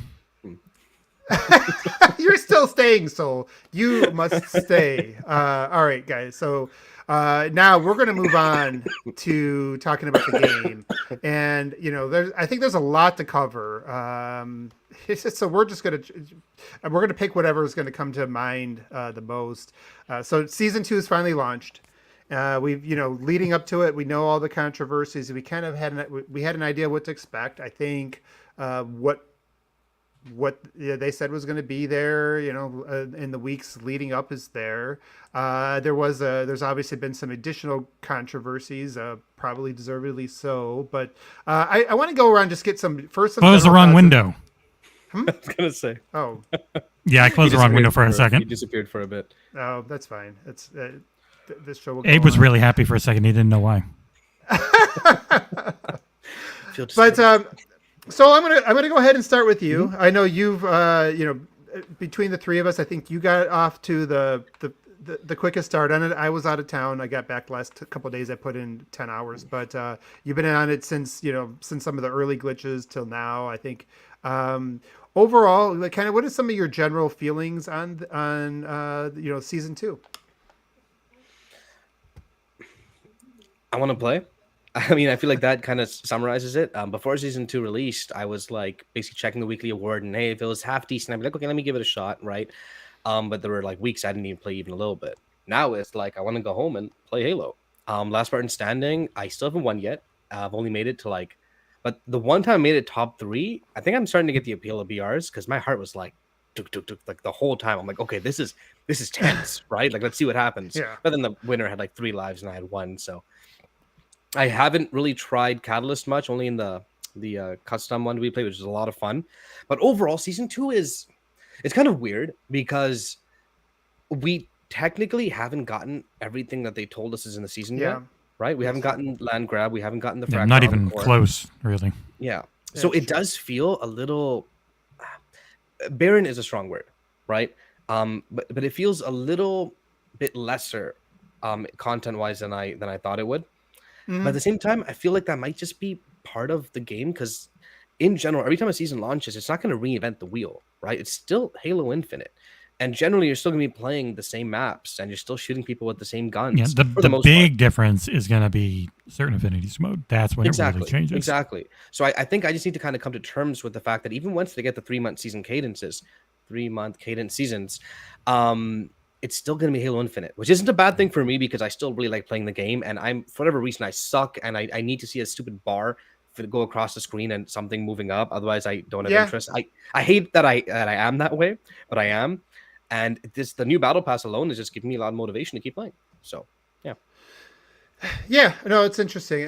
You're still staying, Soul. You must stay. All right, guys. So now we're going to move on to talking about the game, and I think there's a lot to cover. So we're going to pick whatever is going to come to mind the most. So season 2 is finally launched. We've leading up to it, we know all the controversies. We kind of had an idea what to expect. I think what they said was going to be there, in the weeks leading up is there. There's obviously been some additional controversies, probably deservedly so. But I want to go around and just get some first. Close the wrong window. I was gonna say. Oh. Yeah, I closed the wrong window for a second. He disappeared for a bit. Oh, that's fine. It's this show. Abe was really happy for a second. He didn't know why. But so I'm gonna go ahead and start with you. I know you've between the three of us, I think you got off to the quickest start on it. I was out of town. I got back last couple of days. I put in 10 hours, but you've been on it since some of the early glitches till now. I think overall, like, kind of, what are some of your general feelings on season 2? I want to play. I mean, I feel like that kind of summarizes it. Before season 2 released, I was like basically checking the weekly award, and hey, if it was half decent, I'd be like, okay, let me give it a shot, right? But there were like weeks I didn't even play even a little bit. Now it's like I want to go home and play Halo. Last Spartan Standing, I still haven't won yet. I've only made it to but the one time I made it top 3, I think I'm starting to get the appeal of BRs because my heart was like, like the whole time. I'm like, okay, this is tense, right? Like, let's see what happens. Yeah. But then the winner had like 3 lives and I had 1, so I haven't really tried Catalyst much, only in the custom one we played, which is a lot of fun. But overall, season 2 it's kind of weird because we technically haven't gotten everything that they told us is in the season yet, right? We haven't gotten land grab, we haven't gotten the fractal. Not even close, really. Yeah. So it does feel a little barren is a strong word, right? But it feels a little bit lesser content-wise than I thought it would. Mm-hmm. But at the same time, I feel like that might just be part of the game because in general, every time a season launches, it's not going to reinvent the wheel, right? It's still Halo Infinite. And generally, you're still going to be playing the same maps and you're still shooting people with the same guns. Yeah, the big difference is going to be certain affinities mode. That's when it really changes. Exactly. So I think I just need to kind of come to terms with the fact that even once they get the 3-month season cadences, 3-month cadence seasons, it's still going to be Halo Infinite, which isn't a bad thing for me because I still really like playing the game. And for whatever reason, I suck and I need to see a stupid bar go across the screen and something moving up. Otherwise, I don't have interest. I hate that I am that way, but I am. And the new battle pass alone is just giving me a lot of motivation to keep playing. So, yeah. Yeah, no, it's interesting.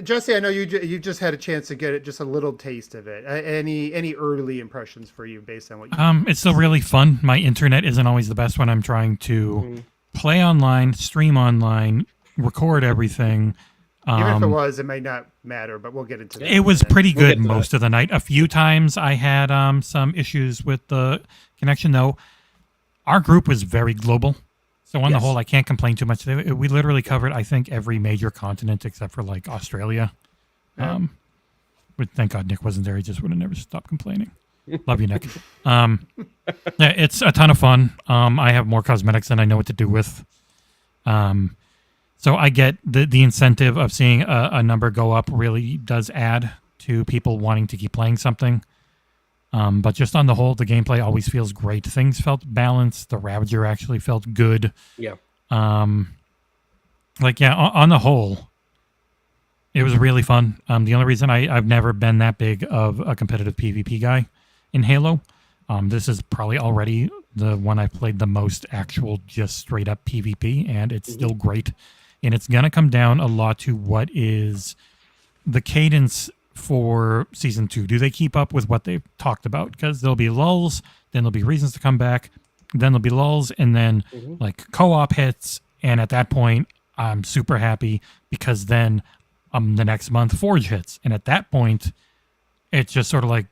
Jesse, I know you just had a chance to get it, just a little taste of it. Any early impressions for you based on what you? It's still really fun. My internet isn't always the best when I'm trying to play online, stream online, record everything. Even if it was, it might not matter, but we'll get into that. It was pretty We'll good get to most of the night. A few times I had some issues with the connection, though. Our group was very global. So on the whole, I can't complain too much. We literally covered, I think, every major continent except for like Australia. But thank God Nick wasn't there. He just would have never stopped complaining. Love you, Nick. Yeah, it's a ton of fun. I have more cosmetics than I know what to do with. So I get the incentive of seeing a number go up really does add to people wanting to keep playing something. But just on the whole, the gameplay always feels great. Things felt balanced. The Ravager actually felt good. Yeah. On the whole, it was really fun. The only reason I've never been that big of a competitive PvP guy in Halo. This is probably already the one I've played the most actual, just straight up PvP, and it's still great. And it's going to come down a lot to what is the cadence for season 2. Do they keep up with what they've talked about? Because there'll be lulls, then there'll be reasons to come back, then there'll be lulls, and then like co-op hits. And at that point, I'm super happy because then the next month Forge hits. And at that point, it's just sort of like,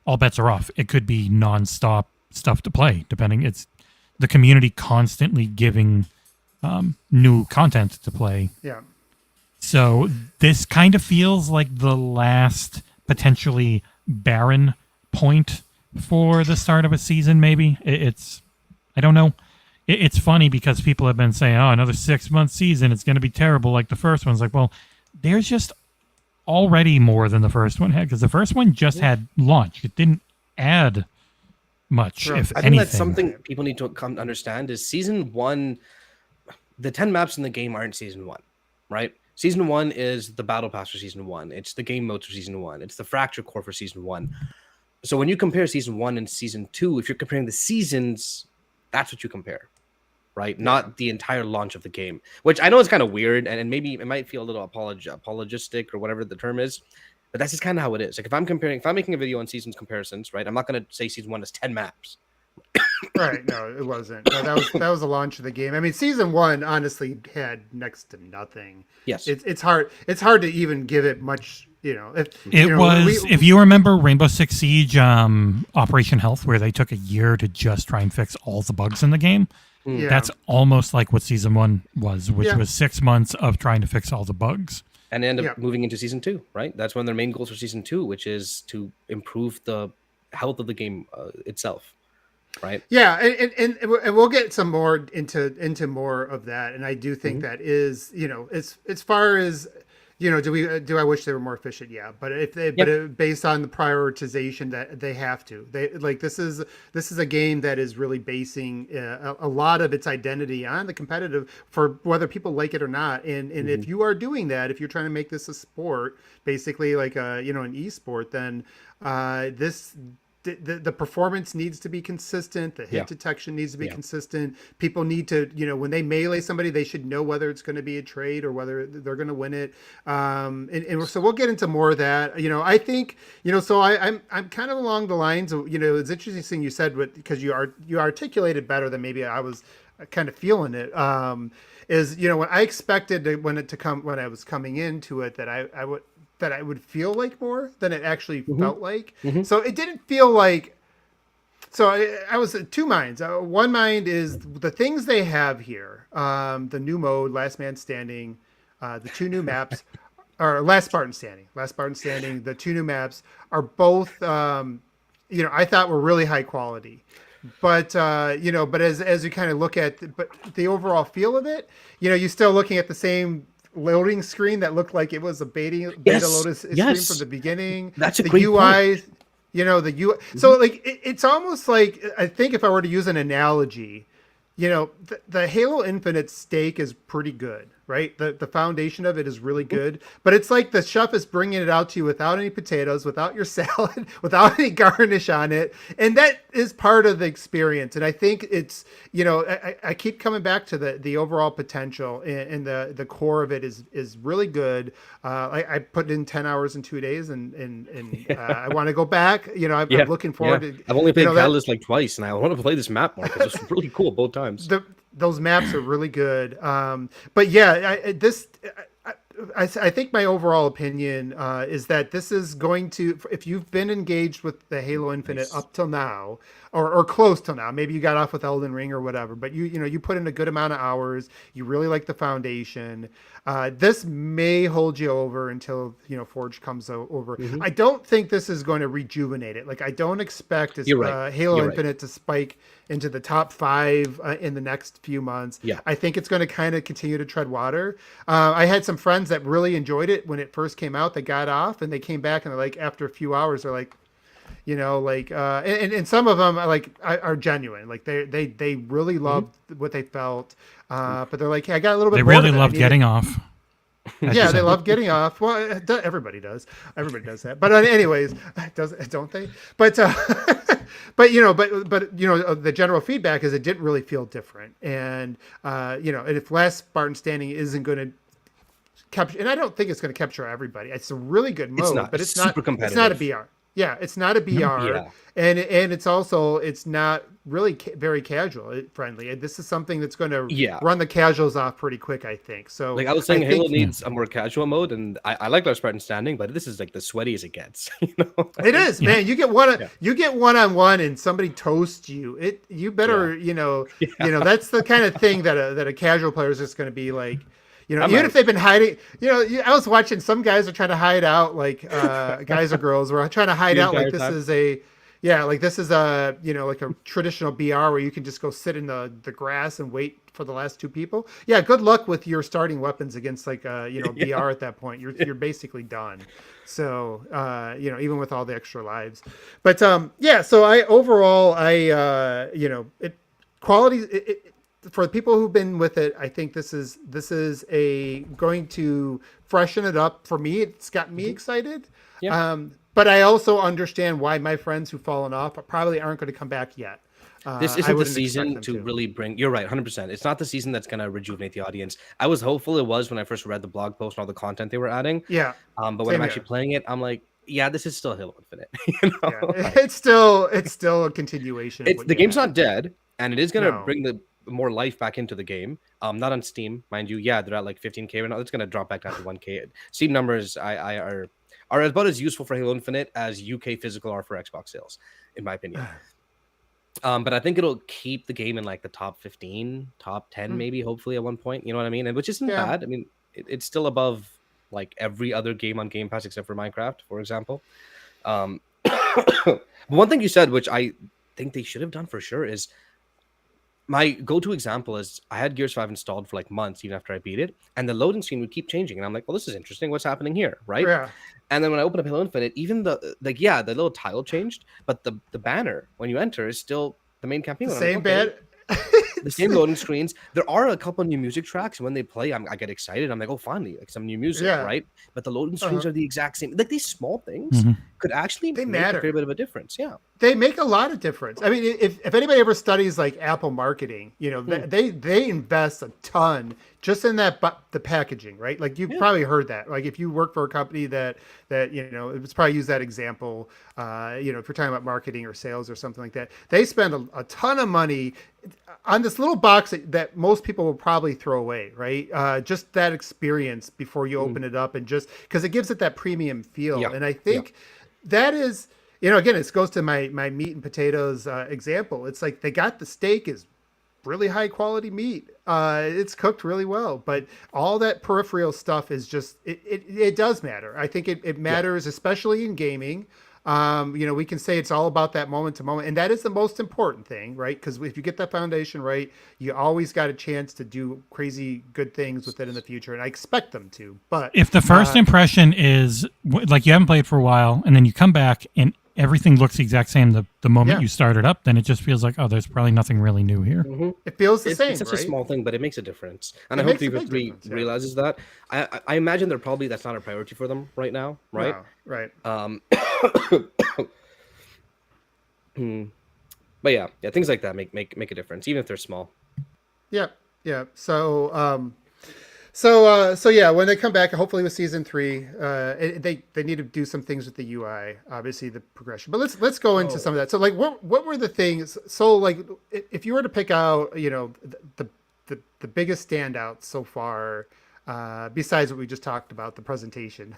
all bets are off. It could be nonstop stuff to play, depending. It's the community constantly giving new content to play. Yeah. So this kind of feels like the last potentially barren point for the start of a season, maybe. I don't know. It's funny because people have been saying, oh, another 6-month season, it's going to be terrible like the first one. It's like, well, there's just already more than the first one had, because the first one just had launch. It didn't add much, if I think anything. that's something people need to come to understand is season 1, the 10 maps in the game aren't season 1, right? Season 1 is the battle pass for season 1. It's the game modes for season 1. It's the fracture core for season 1. So when you compare season 1 and season 2, if you're comparing the seasons, that's what you compare, right? Not the entire launch of the game, which I know is kind of weird, and maybe it might feel a little apologistic or whatever the term is, but that's just kind of how it is. Like if I'm making a video on seasons comparisons, right? I'm not going to say season 1 is 10 maps. Right. No, it wasn't. No, that was the launch of the game. I mean, season 1 honestly had next to nothing. Yes. It's hard to even give it much, If you remember Rainbow Six Siege Operation Health, where they took a year to just try and fix all the bugs in the game, that's almost like what season 1 was, which was 6 months of trying to fix all the bugs. And they end up moving into season 2, right? That's one of their main goals for season 2, which is to improve the health of the game itself. Right. Yeah, and we'll get some more into more of that. And I do think that is, as far as, do I wish they were more efficient? Yeah, but based on the prioritization that they have to, this is a game that is really basing a lot of its identity on the competitive, for whether people like it or not. And if you are doing that, if you're trying to make this a sport, basically like an esport, then the performance needs to be consistent. The hit detection needs to be consistent. People need to, when they melee somebody, they should know whether it's going to be a trade or whether they're going to win it. And so we'll get into more of that. I think, so I'm kind of along the lines of, it's interesting you said, because you articulated better than maybe I was kind of feeling it. Is, when I expected when I was coming into it, that I would feel like more than it actually felt like. So it didn't feel like, so I was two minds. One mind is the things they have here. The new mode, Last Man Standing, the 2 new maps, or Last Spartan Standing, the 2 new maps are both, I thought were really high quality. But, but as you kind of look at the overall feel of it, you're still looking at the same loading screen that looked like it was a beta loading screen from the beginning. That's a the great UI, point. The UI. So like it's almost like, I think if I were to use an analogy, the Halo Infinite stake is pretty good. right? The foundation of it is really good, but it's like the chef is bringing it out to you without any potatoes, without your salad, without any garnish on it, and that is part of the experience. And I think it's, you know, I keep coming back to the overall potential, and the core of it is really good. I put in 10 hours in 2 days, and I want to go back. You know, I'm looking forward to. I've only played Catalyst like twice, and I want to play this map more because it's really cool both times. Those maps are really good. But yeah, I think my overall opinion is that this is going to, if you've been engaged with the Halo Infinite up till now, or close till now, maybe you got off with Elden Ring or whatever, but you put in a good amount of hours, you really like the foundation. This may hold you over until Forge comes over. Mm-hmm. I don't think this is going to rejuvenate it. Like, I don't expect Halo Infinite to spike into the top 5 in the next few months. Yeah. I think it's going to kind of continue to tread water. I had some friends that really enjoyed it when it first came out. They got off and they came back, and they're like, after a few hours, they're like, and some of them are genuine. Like they really loved what they felt. But they're like, hey, I got a little bit. They really loved getting off. Yeah, they love getting off. Well, everybody does. Everybody does that. But anyways, don't they? But but the general feedback is it didn't really feel different. And and if Last Spartan Standing isn't going to capture, and I don't think it's going to capture everybody. It's a really good mode, but it's not super competitive. It's not a BR. Yeah, it's not a BR, and it's not really very casual friendly. This is something that's going to run the casuals off pretty quick, I think. So, like I was saying, Halo needs a more casual mode, and I like Last Spartan Standing, but this is like the sweatiest it gets. It is, man. You get one-on-one, and somebody toasts you. You better, that's the kind of thing that a casual player is just going to be like. Even if they've been hiding, I was watching some guys are trying to hide out, like guys or girls were trying to hide out like this is a like a traditional BR where you can just go sit in the grass and wait for the last 2 people. Yeah, good luck with your starting weapons against BR at that point. You're basically done. So even with all the extra lives, but so quality. For the people who've been with it, I think this is going to freshen it up. For me, it's got me excited. Yeah. But I also understand why my friends who've fallen off probably aren't going to come back yet. This isn't the season to really bring. You're right, 100%. It's not the season that's going to rejuvenate the audience. I was hopeful it was when I first read the blog post and all the content they were adding. Yeah. But when I'm actually playing it, I'm like, yeah, this is still Halo Infinite. It's still a continuation. The game's not dead, and it is going to bring the more life back into the game. Not on Steam, mind you. Yeah, they're at like 15K right now. It's going to drop back down to 1K. Steam numbers are about as useful for Halo Infinite as UK physical are for Xbox sales, in my opinion. But I think it'll keep the game in like the top 15, top 10, maybe, hopefully at one point. You know what I mean? And which isn't bad. I mean, it's still above like every other game on Game Pass except for Minecraft, for example. But one thing you said, which I think they should have done for sure, is my go-to example is I had Gears 5 installed for like months even after I beat it, and the loading screen would keep changing, and I'm like, well, this is interesting. What's happening here, right? Yeah. And then when I open up Halo Infinite, even the little tile changed, but the banner when you enter is still the main campaign. Same bad. The same loading screens. There are a couple of new music tracks, and when they play, I get excited. I'm like, oh, finally, like some new music, right? But the loading screens are the exact same. Like these small things could actually make a fair bit of a difference. Yeah, they make a lot of difference. I mean, if anybody ever studies like Apple marketing, they invest a ton just in the packaging, right? Like you've probably heard that. Like if you work for a company that it's probably use that example. If you're talking about marketing or sales or something like that, they spend a ton of money on this little box that most people will probably throw away, right? Just that experience before you open it up, and just because it gives it that premium feel. Yeah. And I think that is, again, it goes to my meat and potatoes example. It's like they got the steak is really high quality meat. It's cooked really well, but all that peripheral stuff is just, it does matter. I think it matters, especially in gaming. We can say it's all about that moment to moment, and that is the most important thing, right? Because if you get that foundation right, you always got a chance to do crazy good things with it in the future, and I expect them to. But if the first impression is like you haven't played for a while, and then you come back and everything looks the exact same the moment Yeah. you start it up, then it just feels like, oh, there's probably nothing really new here. It feels the same, It's such right? a small thing, but it makes a difference. And It I hope makes a Thief big 3 difference, yeah. realizes that. I imagine that's not a priority for them right now, right? No, right. But yeah, things like that make a difference, even if they're small. Yeah, yeah. So yeah, when they come back, hopefully with season 3, they need to do some things with the UI, obviously the progression. But let's go into some of that. So like, what were the things? So like, if you were to pick out, the biggest standouts so far, besides what we just talked about, the presentation,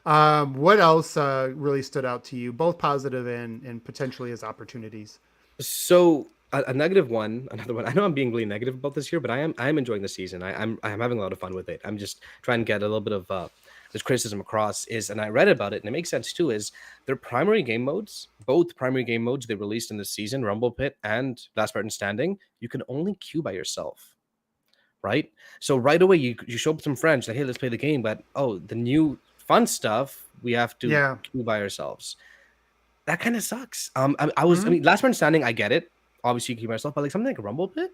what else really stood out to you, both positive and potentially as opportunities? So a negative one, another one. I know I'm being really negative about this here, but I am enjoying the season. I'm having a lot of fun with it. I'm just trying to get a little bit of this criticism across. And I read about it, and it makes sense too. Is their primary game modes, both primary game modes they released in this season, Rumble Pit and Last Spartan Standing, you can only queue by yourself, right? So right away you show up with some friends, like, hey, let's play the game, but the new fun stuff we have to queue by ourselves. That kind of sucks. I mean, Last Man Standing, I get it. Obviously, you can keep myself, but like something like a Rumble Pit,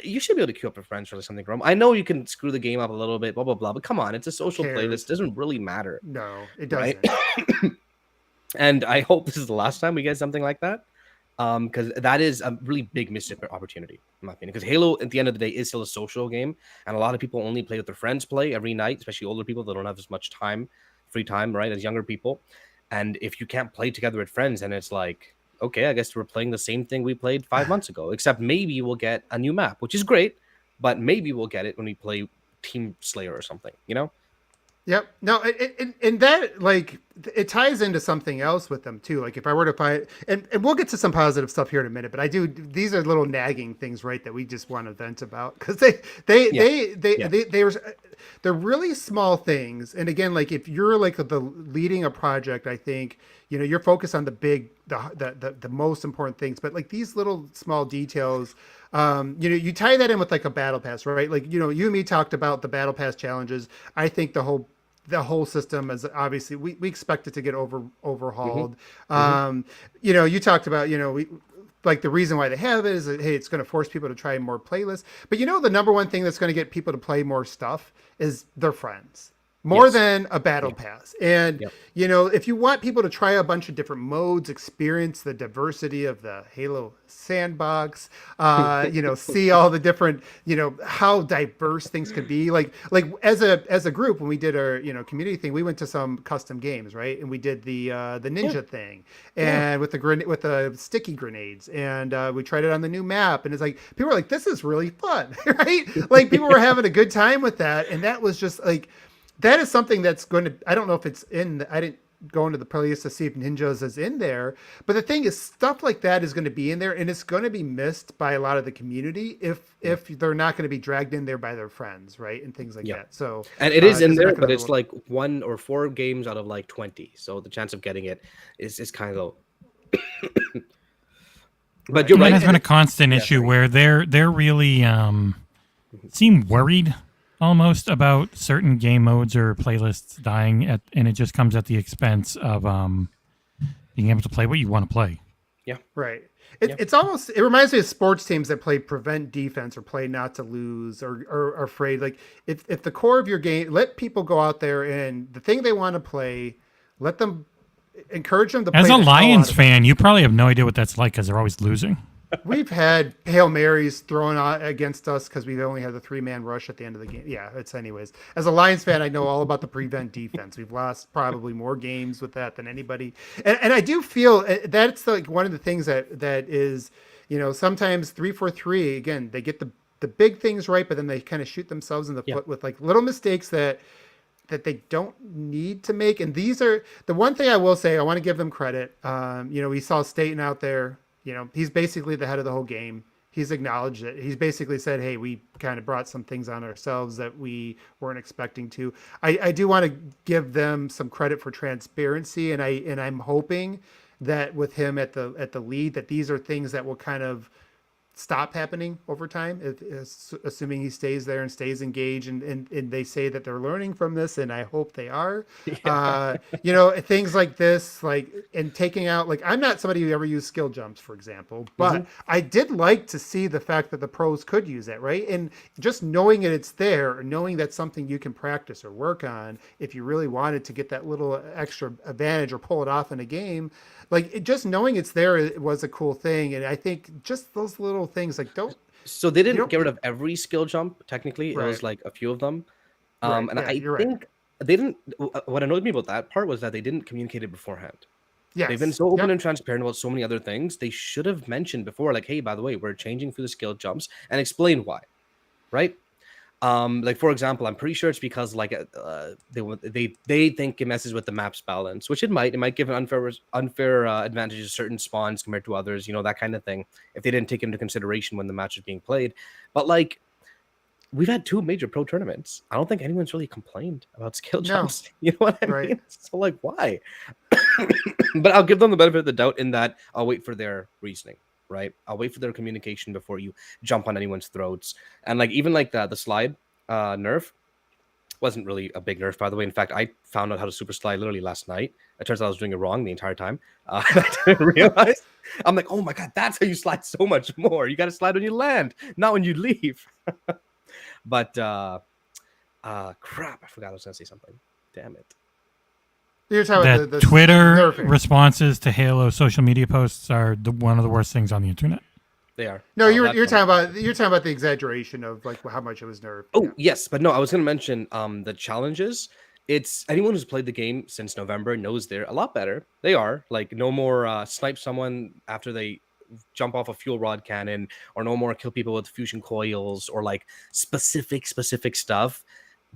you should be able to queue up with friends for like something. I know you can screw the game up a little bit, blah blah blah, but come on, it's a social playlist. It doesn't really matter. No, it doesn't. Right? And I hope this is the last time we get something like that, because that is a really big missed opportunity, in my opinion. Because Halo, at the end of the day, is still a social game, and a lot of people only play with their friends play every night, especially older people that don't have as much free time, right, as younger people. And if you can't play together with friends, then it's like, okay, I guess we're playing the same thing we played 5 months ago, except maybe we'll get a new map, which is great, but maybe we'll get it when we play Team Slayer or something, Yep. No, and that, like, it ties into something else with them too. Like, if I were to find, and we'll get to some positive stuff here in a minute, but these are little nagging things, right, that we just want to vent about, because they're really small things. And again, like, if you're like leading a project, I think, you're focused on the big, the most important things, but like these little small details, you tie that in with like a battle pass, right? Like, you and me talked about the battle pass challenges. I think the whole system is obviously we expect it to get overhauled. You talked about, like the reason why they have it is that, hey, it's going to force people to try more playlists. But the number one thing that's going to get people to play more stuff is their friends. More than a battle pass. And, if you want people to try a bunch of different modes, experience the diversity of the Halo sandbox, see all the different, how diverse things could be. Like as a group, when we did our, community thing, we went to some custom games, right? And we did the ninja thing and with the sticky grenades, and we tried it on the new map. And it's like, people were like, this is really fun, right? Like, people were having a good time with that. And that was just like, that is something that's going to, I don't know if it's I didn't go into the playlist to see if Ninjas is in there, but the thing is, stuff like that is going to be in there, and it's going to be missed by a lot of the community if they're not going to be dragged in there by their friends, right? And things like that. So, and it is in there, but it's like 1 or 4 games out of like 20. So the chance of getting it is kind of low. But you're right. That has been a constant issue where they're really seem worried almost about certain game modes or playlists dying, and it just comes at the expense of being able to play what you want to play. Yeah, right. It's almost, it reminds me of sports teams that play prevent defense or play not to lose or are afraid. Like, if the core of your game, let people go out there and the thing they want to play, let them, encourage them to play. As a Lions fan, you probably have no idea what that's like because they're always losing. We've had Hail Marys thrown out against us because we've only had the 3-man rush at the end of the game. Yeah, it's anyways. As a Lions fan, I know all about the prevent defense. We've lost probably more games with that than anybody. And I do feel that's like one of the things that is, sometimes 3-4-3, again, they get the big things right, but then they kind of shoot themselves in the foot with like little mistakes that they don't need to make. And these are the one thing I will say, I want to give them credit. We saw Staten out there. He's basically the head of the whole game. He's acknowledged it. He's basically said, hey, we kind of brought some things on ourselves that we weren't expecting to. I do want to give them some credit for transparency, and I'm hoping that with him at the lead, that these are things that will kind of stop happening over time, assuming he stays there and stays engaged, and they say that they're learning from this, and I hope they are. You know, things like this, like, and taking out, like, I'm not somebody who ever used skill jumps, for example, but I did like to see the fact that the pros could use that, right? And just knowing it's there, knowing that's something you can practice or work on if you really wanted to get that little extra advantage or pull it off in a game. Like, just knowing it's there, it was a cool thing. And I think just those little things, like, So they didn't get rid of every skill jump, technically. It was like a few of them. And I think they didn't. What annoyed me about that part was that they didn't communicate it beforehand. Yes. They've been so open and transparent about so many other things. They should have mentioned before, like, hey, by the way, we're changing for the skill jumps, and explain why, right? Like, for example, I'm pretty sure it's because, like, they think it messes with the map's balance, which it might. It might give an unfair advantage to certain spawns compared to others, you know, that kind of thing, if they didn't take it into consideration when the match is being played. But, like, we've had 2 major pro tournaments. I don't think anyone's really complained about skill jumps. No. You know what I mean? So, like, why? But I'll give them the benefit of the doubt in that I'll wait for their reasoning. Right, I'll wait for their communication before you jump on anyone's throats. And, like, even like the slide nerf wasn't really a big nerf, by the way. In fact, I found out how to super slide literally last night. It turns out I was doing it wrong the entire time. I didn't realize. I'm like, oh my god, that's how you slide so much more. You got to slide when you land, not when you leave. But crap, I forgot I was gonna say something. Damn it. You're talking that about the Twitter nerfing. Responses to Halo social media posts are one of the worst things on the internet. They are. No, you're talking about the exaggeration of, like, how much it was nerfed. Oh yes, but no, I was going to mention the challenges. It's anyone who's played the game since November knows they're a lot better. They are, like, no more snipe someone after they jump off a fuel rod cannon, or no more kill people with fusion coils, or, like, specific stuff.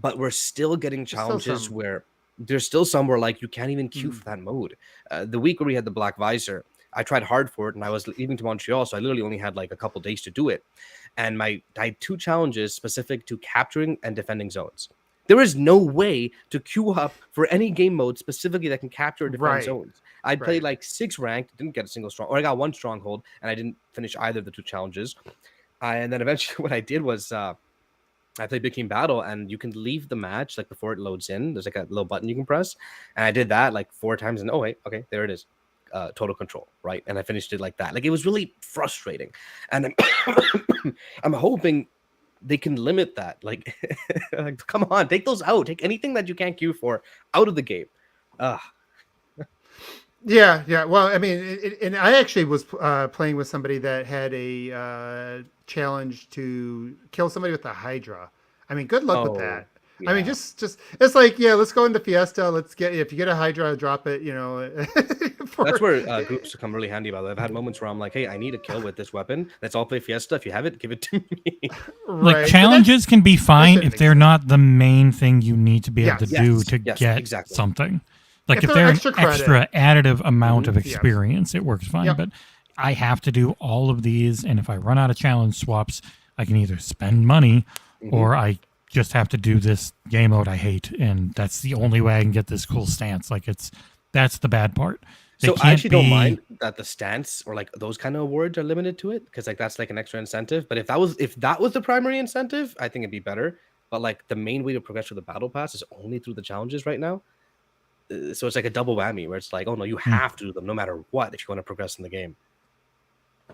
But we're still getting challenges where there's still some where, like, you can't even queue for that mode. The week where we had the black visor, I tried hard for it, and I was leaving to Montreal, so I literally only had, like, a couple days to do it. And I had 2 challenges specific to capturing and defending zones. There is no way to queue up for any game mode specifically that can capture or defend zones. I played like 6 ranked, didn't get a single strong, or I got 1 stronghold, and I didn't finish either of the 2 challenges. And then eventually what I did was I played Big Team Battle, and you can leave the match, like, before it loads in. There's, like, a little button you can press, and I did that like 4 times, and oh wait, okay, there it is, total control, right? And I finished it like that. Like, it was really frustrating, and I'm hoping they can limit that. Like, like, come on, take those out. Take anything that you can't queue for out of the game. Yeah. Well, I mean, and I actually was playing with somebody that had a challenge to kill somebody with a Hydra. I mean, good luck with that. Yeah. I mean, just it's like, yeah, let's go into Fiesta. Let's get, if you get a Hydra, drop it. You know, that's where groups come really handy. By the way, I've had moments where I'm like, hey, I need a kill with this weapon. Let's all play Fiesta. If you have it, give it to me. Like, challenges can be fine if they're not the main thing you need to be able to do to get something. Like, if they're an extra additive amount of experience, it works fine. But I have to do all of these, and if I run out of challenge swaps, I can either spend money or I just have to do this game mode I hate, and that's the only way I can get this cool stance. Like, that's the bad part. So I actually don't mind that the stance or, like, those kind of awards are limited to it, because, like, that's like an extra incentive. But if that was the primary incentive, I think it'd be better. But, like, the main way to progress through the battle pass is only through the challenges right now. So it's like a double whammy where it's like, oh no, you have to do them no matter what if you want to progress in the game.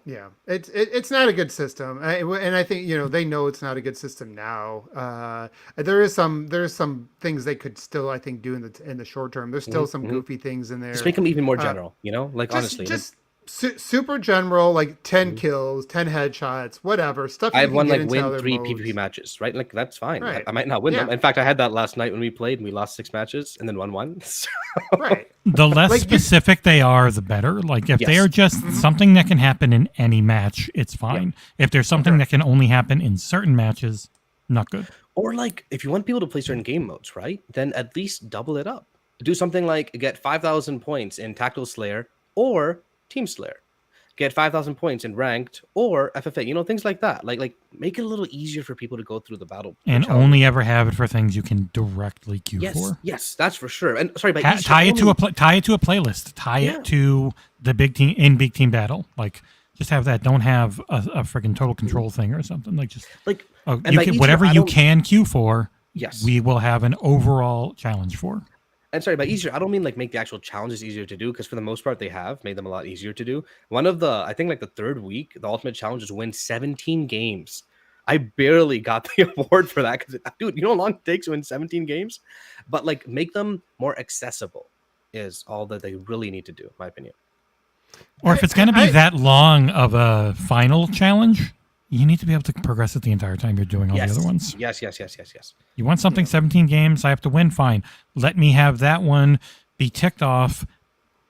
Yeah, it's not a good system, and I think, you know, they know it's not a good system now. There is some things they could still, I think, do in the short term. There's still some goofy things in there. Just make them even more general, you know, like, honestly, just super general, like 10 kills, 10 headshots, whatever stuff. I've won, like, win 3 PvP matches, right? Like, that's fine. Right. I might not win them. In fact, I had that last night when we played, and we lost 6 matches and then won 1. So. Right. The less, like, specific they are, the better. Like, if they are just something that can happen in any match, it's fine. If there's something that can only happen in certain matches, not good. Or, like, if you want people to play certain game modes, right, then at least double it up. Do something like get 5,000 points in Tactical Slayer or Team Slayer. Get 5,000 points in Ranked or FFA. You know, things like that. Like make it a little easier for people to go through the battle. And only ever have it for things you can directly queue for. Yes, that's for sure. And sorry, but tie it to a playlist. Tie it to the big team Battle. Like, Just have that. Don't have a freaking total control thing or something. Like just Like, oh, and you by can, easier, whatever I you don't- can queue for. Yes. We will have an overall challenge for. And sorry, by easier, I don't mean like make the actual challenges easier to do, because for the most part they have made them a lot easier to do. One of the, I think like the third week, the ultimate challenge is win 17 games. I barely got the award for that because, dude, you know how long it takes to win 17 games? But like make them more accessible is all that they really need to do, in my opinion. Or if it's going to be that long of a final challenge, you need to be able to progress it the entire time you're doing all the other ones. Yes. You want something 17 games, I have to win, fine. Let me have that one be ticked off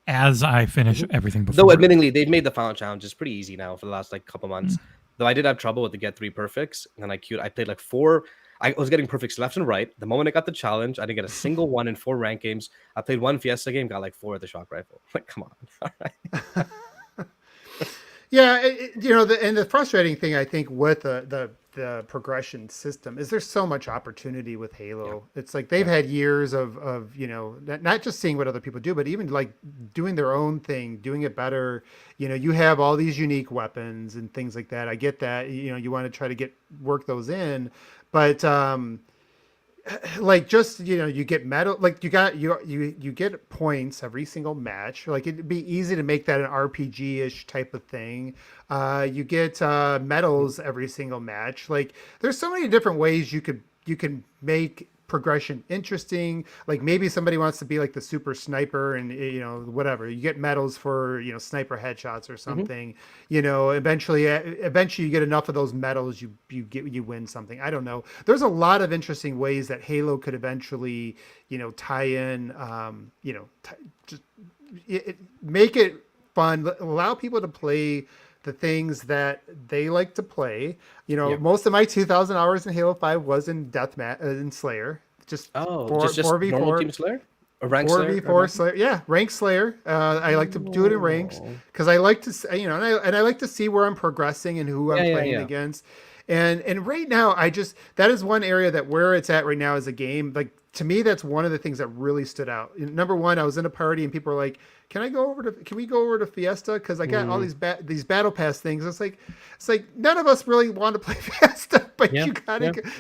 as I finish everything before. Though admittingly, they've made the final challenges pretty easy now for the last like couple months. Though I did have trouble with the get 3 perfects, and then I played like 4. I was getting perfects left and right. The moment I got the challenge, I didn't get a single one in 4 rank games. I played 1 Fiesta game, got like 4 at the shock rifle. Like, come on. All right. Yeah, and the frustrating thing I think with the progression system is there's so much opportunity with Halo. Yeah. It's like they've had years of not just seeing what other people do, but even like doing their own thing, doing it better. You have all these unique weapons and things like that. I get that. You want to try to work those in, but like just you get medal, like you get points every single match. Like it'd be easy to make that an RPG-ish type of thing. You get medals every single match. Like there's so many different ways you can make progression interesting. Like maybe somebody wants to be like the super sniper and whatever, you get medals for sniper headshots or something. Eventually you get enough of those medals, you win something. I don't know, there's a lot of interesting ways that Halo could eventually tie in, make it fun, allow people to play the things that they like to play. Most of my 2,000 hours in Halo 5 was in deathmatch in Slayer. Just 4v4 normal team Slayer or rank 4v4 Slayer. Yeah, rank Slayer. I like to do it in ranks because I like to, and I like to see where I'm progressing and who I'm playing against. And right now, that is one area that where it's at right now as a game. Like to me, that's one of the things that really stood out. Number one, I was in a party and people were like, can we go over to Fiesta? Because I got all these battle pass things. It's like none of us really want to play Fiesta, but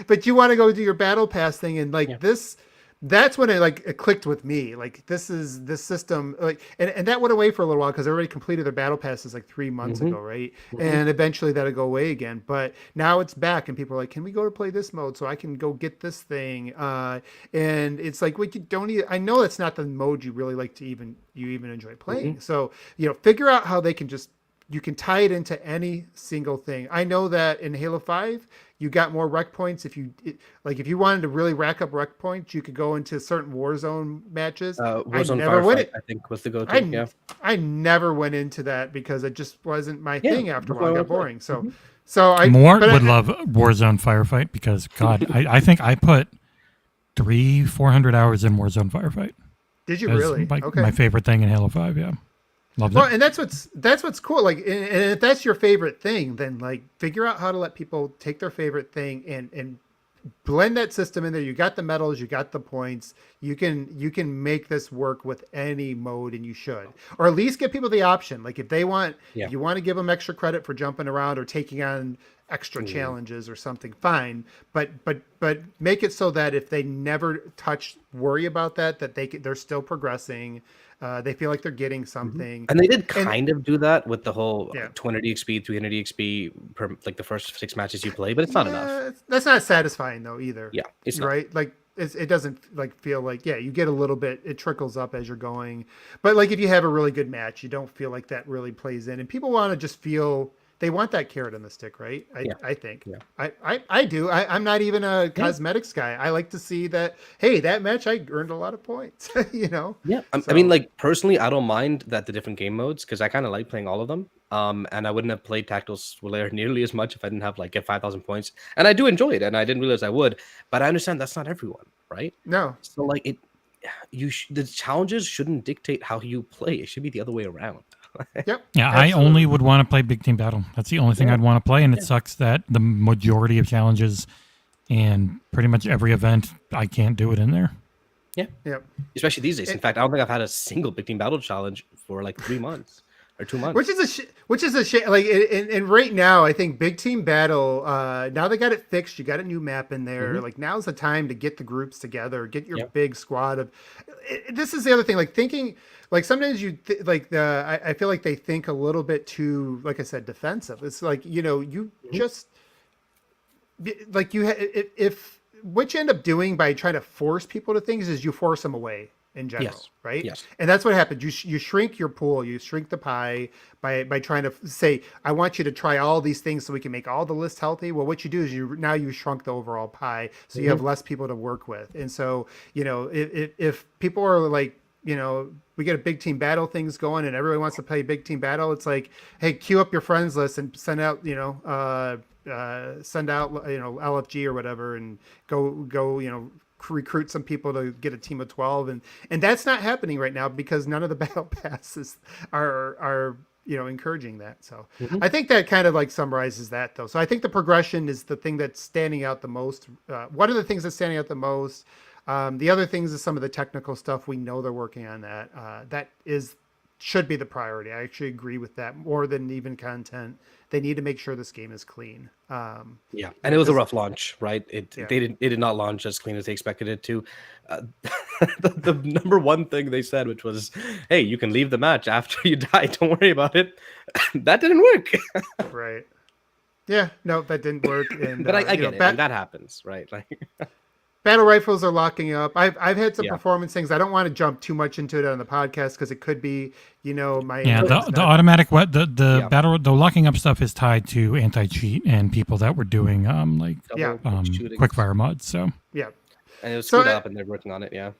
but you want to go do your battle pass thing, and like this. That's when it clicked with me. Like this system, like, and that went away for a little while because everybody completed their battle passes like 3 months ago, right? And eventually that'll go away again. But now it's back, and people are like, "Can we go to play this mode so I can go get this thing?" And it's like, you don't even. I know that's not the mode you really like to even enjoy playing. So figure out how they can you can tie it into any single thing. I know that in Halo 5, you got more rec points. If you wanted to really rack up rec points, you could go into certain Warzone matches. Warzone Firefight, I think, was the go-to. I never went into that because it just wasn't my thing after a while. It got boring. So love Warzone Firefight because, God, I think I put 300-400 hours in Warzone Firefight. Did you really? My favorite thing in Halo 5, yeah. Loved it. And that's what's cool. Like, and if that's your favorite thing, then like figure out how to let people take their favorite thing and blend that system in there. You got the medals, you got the points. You can make this work with any mode, and you should, or at least give people the option. Like if they want, if you want to give them extra credit for jumping around or taking on extra challenges or something, fine. But make it so that if they never worry about that they're still progressing. They feel like they're getting something. And they did kind of do that with the whole 200 XP, 300 XP per like the first 6 matches you play, but it's not enough. That's not satisfying though either. Yeah, it's not. Right. Like it doesn't like feel like you get a little bit. It trickles up as you're going, but like if you have a really good match, you don't feel like that really plays in, and people want to just feel. They want that carrot on the stick, right? I think. Yeah. I do. I'm not even a cosmetics guy. I like to see that, hey, that match I earned a lot of points, Yeah. I mean, like, personally, I don't mind the different game modes because I kind of like playing all of them. And I wouldn't have played Tactical Slayer nearly as much if I didn't have, get 5,000 points. And I do enjoy it, and I didn't realize I would. But I understand that's not everyone, right? No. So, the challenges shouldn't dictate how you play. It should be the other way around. Yep. Yeah, absolutely. I only would want to play Big Team Battle. That's the only thing I'd want to play, and it sucks that the majority of challenges and pretty much every event, I can't do it in there. Yeah. Yep. Especially these days. In fact, I don't think I've had a single Big Team Battle challenge for 3 months. or 2 months. Which is a shame. Like, and right now, I think Big Team Battle. Now they got it fixed. You got a new map in there. Like, now's the time to get the groups together. Get your big squad of. This is the other thing. Like, thinking. Like, sometimes I feel like they think a little bit too, like I said, defensive. It's like, you just like if what you end up doing by trying to force people to things is you force them away in general, right? Yes. And that's what happens. You shrink your pool, you shrink the pie by trying to say, I want you to try all these things so we can make all the lists healthy. Well, what you do is you shrunk the overall pie, so you have less people to work with. And so, if people are like, we get a big team battle things going and everybody wants to play big team battle, it's like, hey, queue up your friends list and send out LFG or whatever, and go recruit some people to get a team of 12, and that's not happening right now because none of the battle passes are encouraging that. So I think that kind of like summarizes that, though. So I think the progression is the thing that's standing out the most. One of the things that's standing out the most. The other things is some of the technical stuff. We know they're working on that. That should be the priority. I actually agree with that more than even content. They need to make sure this game is clean. And it was a rough launch, right? It did not launch as clean as they expected it to. The number one thing they said, which was, "Hey, you can leave the match after you die. Don't worry about it." That didn't work. Right. Yeah. No, that didn't work. And but I get it. And that happens, right? Like. Battle rifles are locking up. I've had some performance things. I don't want to jump too much into it on the podcast because it could be, my the automatic the locking up stuff is tied to anti-cheat and people that were doing quickfire mods. So and it was screwed up, and they're working on it. Yeah.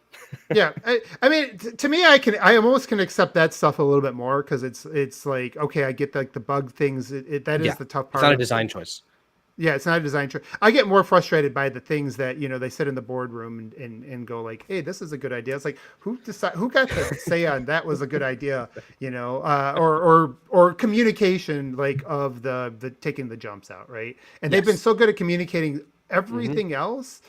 I mean, to me, I almost can accept that stuff a little bit more because it's like, okay, I get like the bug things. That is the tough part. It's not a design choice. Yeah, it's not a design choice. I get more frustrated by the things that, they sit in the boardroom and go like, hey, this is a good idea. It's like, who got to say on that was a good idea, or communication like of the taking the jumps out, right? And they've been so good at communicating everything else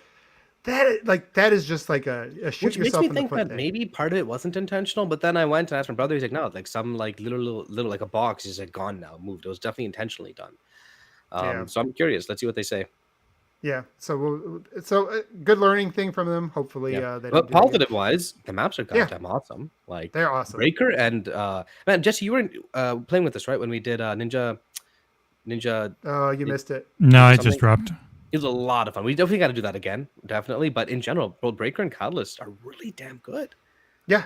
that is just like a shoot Which yourself makes me in think the foot that thing. maybe part of it wasn't intentional, but then I went and asked my brother. He's like, no, like some like little like a box is like gone now, moved. It was definitely intentionally done. So I'm curious. Let's see what they say. Yeah. So good learning thing from them. Hopefully, But positive wise, the maps are goddamn awesome. Like they're awesome. Breaker and man, Jesse, you were playing with us, right? When we did Ninja. Oh, you missed it. No, I just dropped. It was a lot of fun. We definitely got to do that again, definitely. But in general, both Breaker and Catalyst are really damn good. Yeah.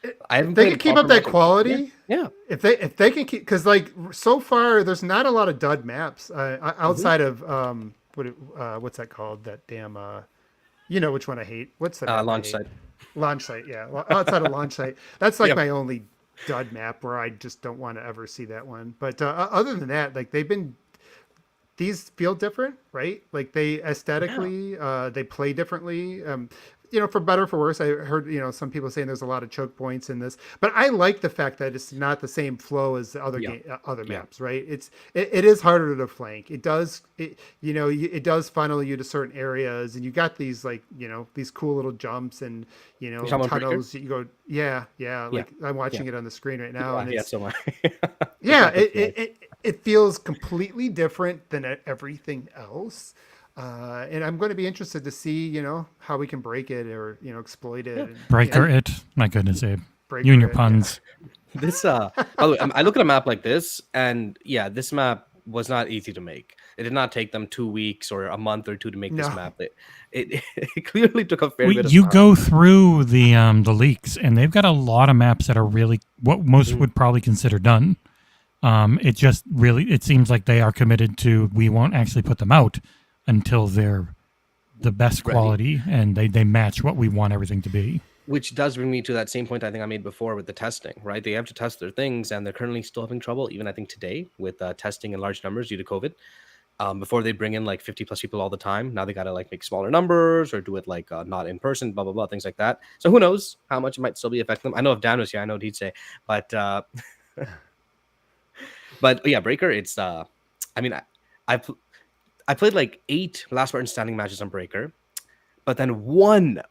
If they can keep up that quality. Yeah. If they can keep, because like so far there's not a lot of dud maps outside of what's that called? That damn which one I hate. What's that? Launch site. Launch site. Yeah. Outside of launch site, that's like my only dud map where I just don't want to ever see that one. But other than that, like these feel different, right? Like they aesthetically, they play differently. For better or for worse, I heard, some people saying there's a lot of choke points in this, but I like the fact that it's not the same flow as the other maps, right? It is harder to flank. It does funnel you to certain areas, and you got these like, these cool little jumps and, tunnels that you go, like I'm watching it on the screen right now. And so much. It feels completely different than everything else. And I'm going to be interested to see, how we can break it or, exploit it. Breaker it. My goodness, Abe. You and your puns. This, by the way, I look at a map like this, and this map was not easy to make. It did not take them 2 weeks or a month or two to make this map. It clearly took a fair bit of time. You go through the leaks, and they've got a lot of maps that are really what most would probably consider done. It seems like they are committed to, we won't actually put them out until they're the best quality and they match what we want everything to be. Which does bring me to that same point I think I made before with the testing, right? They have to test their things, and they're currently still having trouble, even I think today, with testing in large numbers due to COVID. Before they bring in like 50 plus people all the time. Now they got to like make smaller numbers or do it like not in person, blah, blah, blah, things like that. So who knows how much it might still be affecting them. I know if Dan was here, I know what he'd say. But yeah, Breaker, it's, I played like 8 last Spartan standing matches on Breaker, but then one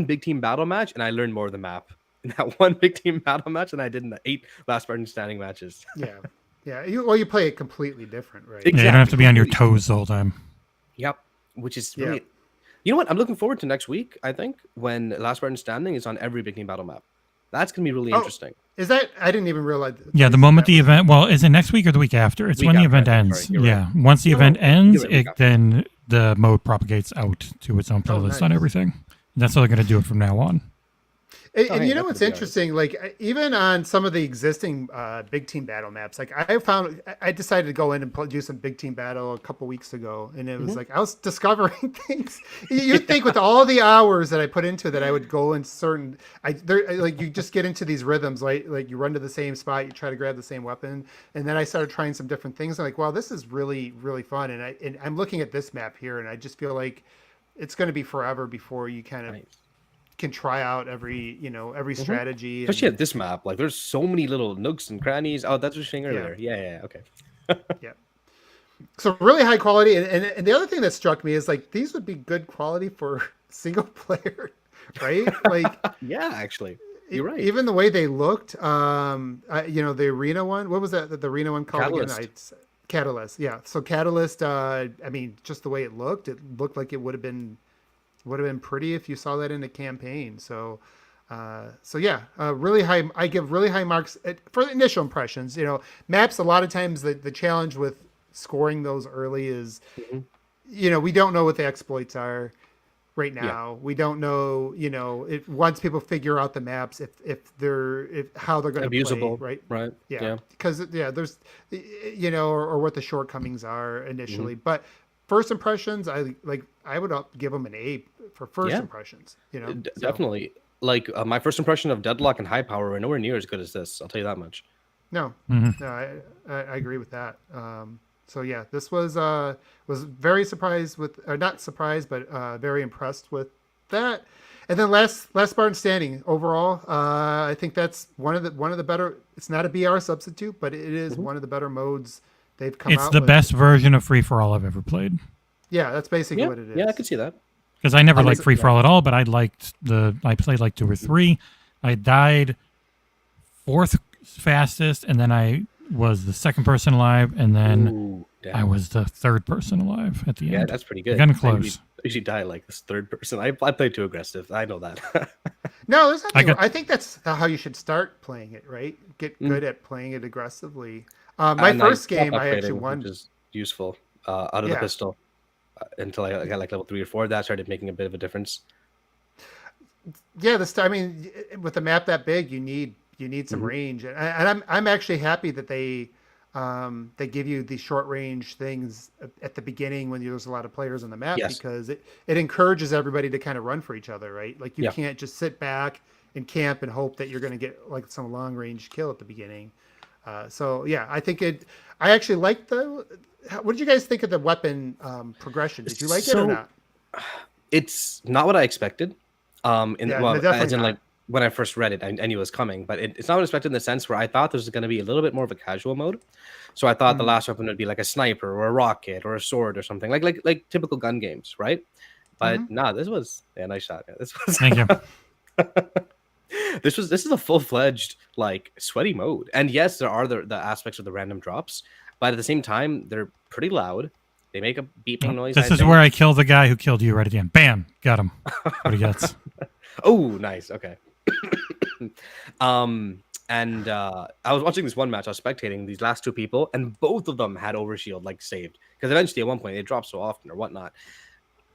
big team battle match, and I learned more of the map. in that one big team battle match than I did in the 8 last person standing matches. Yeah. You play it completely different, right? Yeah, you don't have to be on your toes the whole time. Yep. Which is really, you know what? I'm looking forward to next week. I think when last person standing is on every big team battle map, that's gonna be really interesting. Is that? I didn't even realize. Yeah, the moment the event. Well, is it next week or the week after? It's when the event ends. Sorry, yeah, right. once the event ends, right, then the mode propagates out to its own playlist on everything. That's how they're going to do it from now on. And you know what's interesting? Like even on some of the existing big team battle maps, like I decided to go in and do some big team battle a couple weeks ago, and it was like I was discovering things. You'd think with all the hours that I put into that, I would go in certain. Like you just get into these rhythms, like you run to the same spot, you try to grab the same weapon, and then I started trying some different things. I'm like, wow, this is really really fun, and I'm looking at this map here, and I just feel like it's going to be forever before you kind of. Can try out every strategy, especially at this map. Like there's so many little nooks and crannies. Oh, that's what you're saying earlier. Yeah. Okay. Yeah. So really high quality, and the other thing that struck me is like these would be good quality for single player, right? Like yeah, actually, you're right. Even the way they looked, the arena one. What was that? The arena one called Catalyst. again? Catalyst. Yeah. So Catalyst. I mean, just the way it looked like it would have been pretty if you saw that in a campaign. So really high. I give really high marks for the initial impressions. Maps. A lot of times the challenge with scoring those early is, we don't know what the exploits are right now. We don't know, if once people figure out the maps, if how they're going to play, right? Right. Yeah. Because there's, or what the shortcomings are initially, but. First impressions, I would give them an A for first impressions. Definitely. Like my first impression of Deadlock and High Power are nowhere near as good as this. I'll tell you that much. No, I agree with that. So yeah, this was very surprised with, or not surprised, but very impressed with that. And then last Spartan standing overall, I think that's one of the better. It's not a BR substitute, but it is one of the better modes. It's the best version of free for all I've ever played. Yeah, that's basically what it is. Yeah, I can see that. Because I never liked free for all at all, but I played like 2 or 3. I died 4th fastest, and then I was the 2nd person alive, and then I was the 3rd person alive at the end. Yeah, that's pretty good. Getting close. I usually die like this 3rd person. I played too aggressive. I know that. No, there's nothing. I think that's how you should start playing it, right? Get good at playing it aggressively. My first game, I actually won. Which is useful out of the pistol until I got like level 3 or 4. That started making a bit of a difference. Yeah, with a map that big, you need some range, and I'm actually happy that they give you these short range things at the beginning when there's a lot of players on the map because it encourages everybody to kind of run for each other, right? Like you can't just sit back and camp and hope that you're going to get like some long range kill at the beginning. I think I actually like what did you guys think of the weapon progression? Did you like it or not? It's not what I expected. Like when I first read it, I knew it was coming, but it's not what I expected in the sense where I thought there's going to be a little bit more of a casual mode. So I thought the last weapon would be like a sniper or a rocket or a sword or something like typical gun games, right? But this was nice shot. Yeah, this was. Thank you. This is a full-fledged like sweaty mode, and yes, there are the aspects of the random drops, but at the same time they're pretty loud. They make a beeping noise. This is where I kill the guy who killed you right at the end. Bam, got him. What he gets. Oh, nice. Okay. And I was watching this one match. I was spectating these last 2 people, and both of them had overshield like saved because eventually at one point they drop so often or whatnot.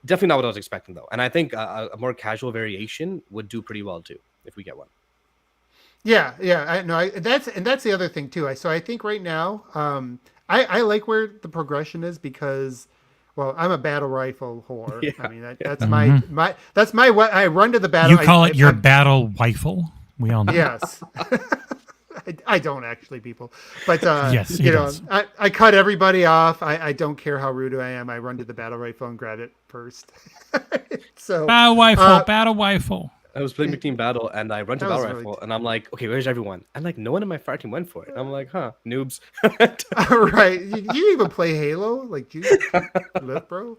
Definitely not what I was expecting though, and I think a more casual variation would do pretty well too if we get one. Yeah, I know. That's the other thing too. So I think right now, I like where the progression is because, well, I'm a battle rifle whore. Yeah. I mean, that's my what I run to the battle. You call it your battle rifle. We all know. Yes. I don't actually, people, but yes, I cut everybody off. I don't care how rude I am. I run to the battle rifle and grab it first. So battle rifle. I was playing big team battle and I run to battle rifle and I'm like, okay, where's everyone? And like no one in my fire team went for it. I'm like, noobs. All right. You even play Halo? Like, you live, bro?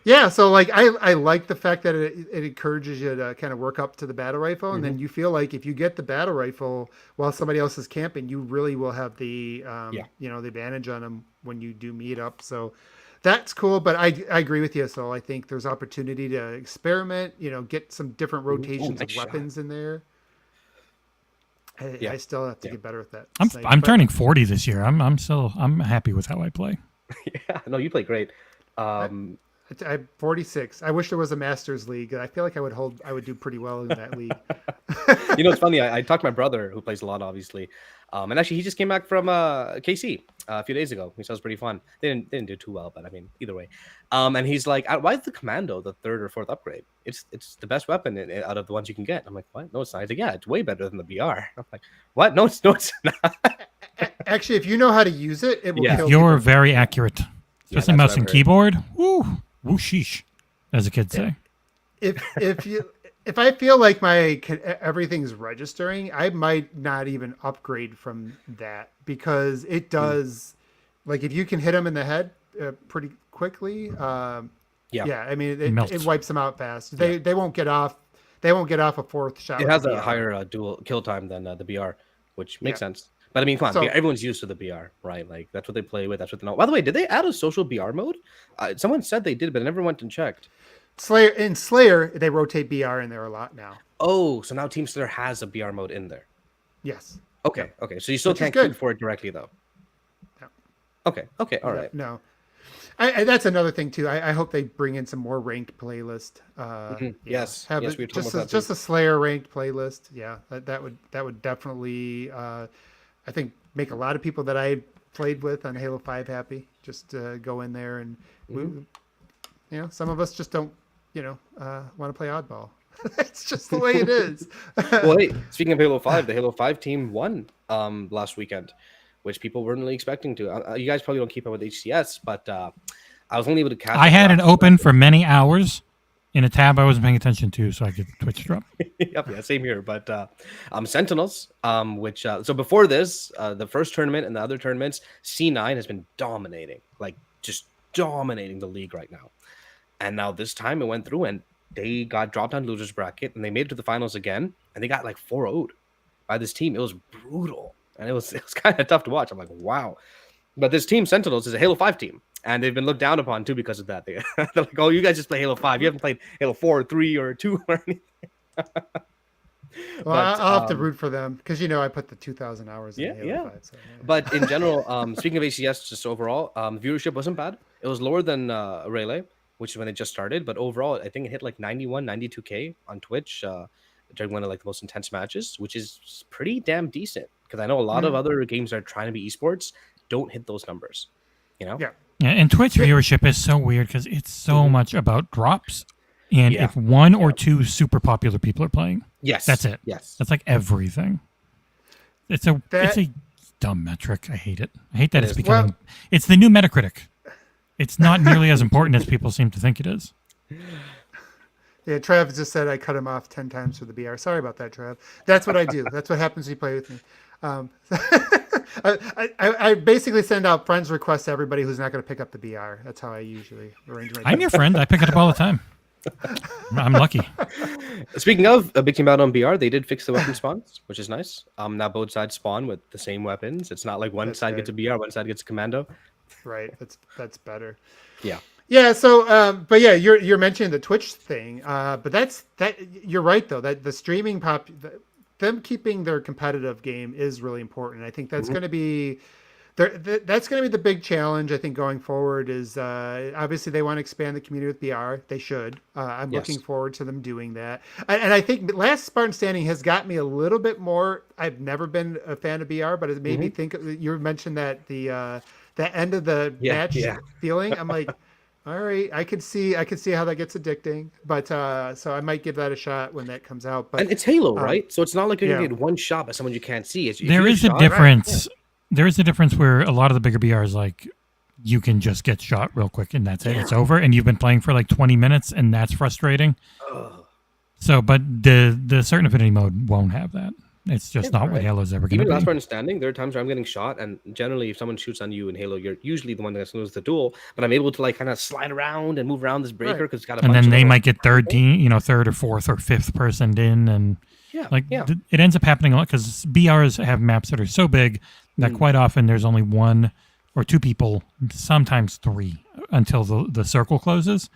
Yeah, so like I like the fact that it encourages you to kind of work up to the battle rifle, and then you feel like if you get the battle rifle while somebody else is camping, you really will have the the advantage on them when you do meet up. So that's cool, but I agree with you. So I think there's opportunity to experiment, get some different rotations of weapons in there. I still have to get better at that. I'm turning 40 this year. I'm happy with how I play. Yeah, no, you play great. I'm 46. I wish there was a Masters League. I feel like I would do pretty well in that league. It's funny. I talked to my brother who plays a lot, obviously, and actually he just came back from KC a few days ago. He said it was pretty fun. They didn't do too well, but I mean, either way. And he's like, "Why is the Commando the third or fourth upgrade? It's the best weapon out of the ones you can get." I'm like, "What? No, it's not." He's like, "Yeah, it's way better than the BR." I'm like, "What? No, it's not." Actually, if you know how to use it, it will kill You're people. very accurate, especially mouse and keyboard. Woo, woo, sheesh, as the kids say. If I feel like everything's registering, I might not even upgrade from that because it does. Like if you can hit them in the head pretty quickly, I mean it wipes them out fast. They won't get off. They won't get off a fourth shot. It has a higher dual kill time than the BR, which makes sense. But I mean, come on, everyone's used to the BR, right? Like that's what they play with. That's what they know. By the way, did they add a social BR mode? Someone said they did, but I never went and checked. Slayer, they rotate BR in there a lot now. Oh, so now Team Slayer has a BR mode in there. Yes. Okay. Okay. So you still can't queue for it directly, though. No. Okay. All right. No. That's another thing too. I hope they bring in some more ranked playlist. Yes. We just a Slayer ranked playlist. Yeah, that would definitely I think make a lot of people that I played with on Halo 5 happy. Just go in there and some of us just don't want to play oddball. It's just the way it is. Well, hey, speaking of Halo 5, the Halo 5 team won last weekend, which people weren't really expecting to. You guys probably don't keep up with HCS, but I was only able to catch. I had it open for many hours in a tab I wasn't paying attention to, so I could Twitch drop. Yep, same here. But Sentinels, which so before this, the first tournament and the other tournaments, C9 has been dominating, like just dominating the league right now. And now this time it went through and they got dropped on losers bracket and they made it to the finals again and they got like 4-0'd by this team. It was brutal and it was kind of tough to watch. I'm like, wow. But this team, Sentinels, is a Halo 5 team and they've been looked down upon too because of that. They're like, oh, you guys just play Halo 5. You haven't played Halo 4 or 3 or 2 or anything. Well, I'll have to root for them because I put the 2,000 hours in Halo 5. So, But in general, speaking of ACS, just overall, viewership wasn't bad. It was lower than Rayleigh, which is when it just started. But overall, I think it hit like 91, 92K on Twitch during one of like the most intense matches, which is pretty damn decent. Because I know a lot of other games that are trying to be esports don't hit those numbers. Yeah. Yeah, and Twitch viewership is so weird because it's so much about drops. And if one or two super popular people are playing, that's it. Yes. That's like everything. It's a dumb metric. I hate it. I hate that it's becoming... it's the new Metacritic. It's not nearly as important as people seem to think it is. Yeah, Trav just said I cut him off 10 times for the BR. Sorry about that, Trav. That's what I do. That's what happens when you play with me. I basically send out friends requests to everybody who's not going to pick up the BR. That's how I usually arrange my I'm your friend. I pick it up all the time. I'm lucky. Speaking of a big team out on BR, they did fix the weapon spawns, which is nice. Now both sides spawn with the same weapons. It's not like one side gets a BR, one side gets a commando. Right. That's better. Yeah. Yeah. So, but yeah, you're mentioning the Twitch thing. But that you're right though. That the streaming them keeping their competitive game is really important. I think that's going to be. That's going to be the big challenge, I think, going forward is obviously they want to expand the community with BR. They should. I'm looking forward to them doing that. And I think Last Spartan Standing has got me a little bit more. I've never been a fan of BR, but it made me think. You mentioned that the end of the match feeling. I'm like, all right, I could see how that gets addicting. But so I might give that a shot when that comes out. But and it's Halo, right? So it's not like you're going to get one shot by someone you can't see. There is a difference. Right? There is a difference where a lot of the bigger BRs, like, you can just get shot real quick and that's it. It's over. And you've been playing for like 20 minutes and that's frustrating. So, but the certain affinity mode won't have that. It's just not what right. Halo's ever going Even to last be. person standing, there are times where I'm getting shot, and generally, if someone shoots on you in Halo, you're usually the one that's loses the duel. But I'm able to like kind of slide around and move around this breaker Right. because it's got a And bunch then of they little might get third people. team, third or fourth or fifth person in, and Yeah, like yeah. it ends up happening a lot because BRs have maps that are so big that quite often there's only one or two people, sometimes three, until the circle closes.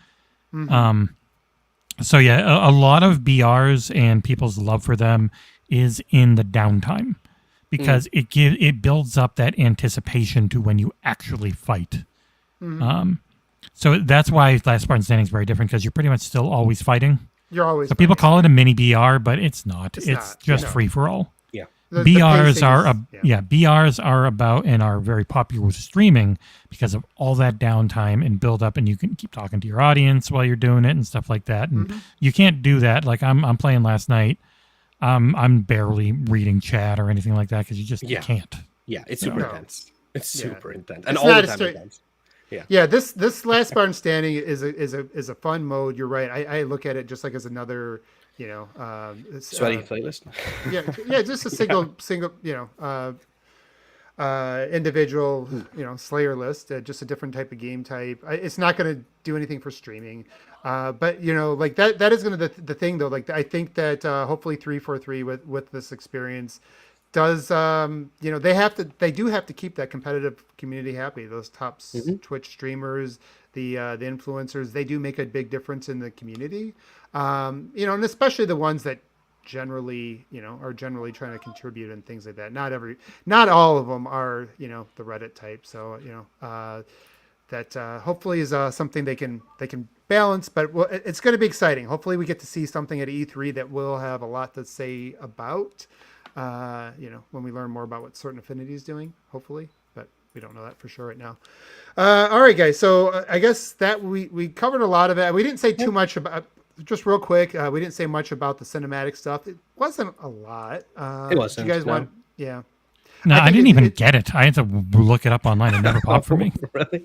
So yeah, a lot of BRs and people's love for them is in the downtime because it builds up that anticipation to when you actually fight. So that's why Last Spartan Standing is very different because you're pretty much still always fighting. You're always. So people fighting. call it a mini BR, but it's not. It's not. just No. free for all. Yeah. The BRs pacing are is- BRs are about and are very popular with streaming because of all that downtime and build up, and you can keep talking to your audience while you're doing it and stuff like that. And you can't do that. Like I'm playing last night. I'm barely reading chat or anything like that because you just can't. Yeah, it's super No. intense. It's Yeah. super intense, and It's all the not a time straight- intense. Yeah, this Last Spartan Standing is a fun mode. You're right. I look at it just like as another, Sweaty playlist. yeah, just a single, individual, Slayer list, just a different type of game type. It's not going to do anything for streaming, but like that is going to the thing though. Like I think that hopefully 343 with this experience does they do have to keep that competitive community happy. Those top Twitch streamers, the influencers, they do make a big difference in the community. And especially the ones that generally are generally trying to contribute and things like that. Not all of them are the Reddit type. So that hopefully is something they can balance. But it's going to be exciting. Hopefully we get to see something at E3 that we'll have a lot to say about. When we learn more about what Certain Affinity is doing, hopefully, but we don't know that for sure right now. All right, guys. So I guess that we covered a lot of it. We didn't say too much about. Just real quick, we didn't say much about the cinematic stuff. It wasn't a lot. It wasn't. You guys no. want? Yeah. No, I think didn't it- even it- get it. I had to look it up online. It never popped for me. Really?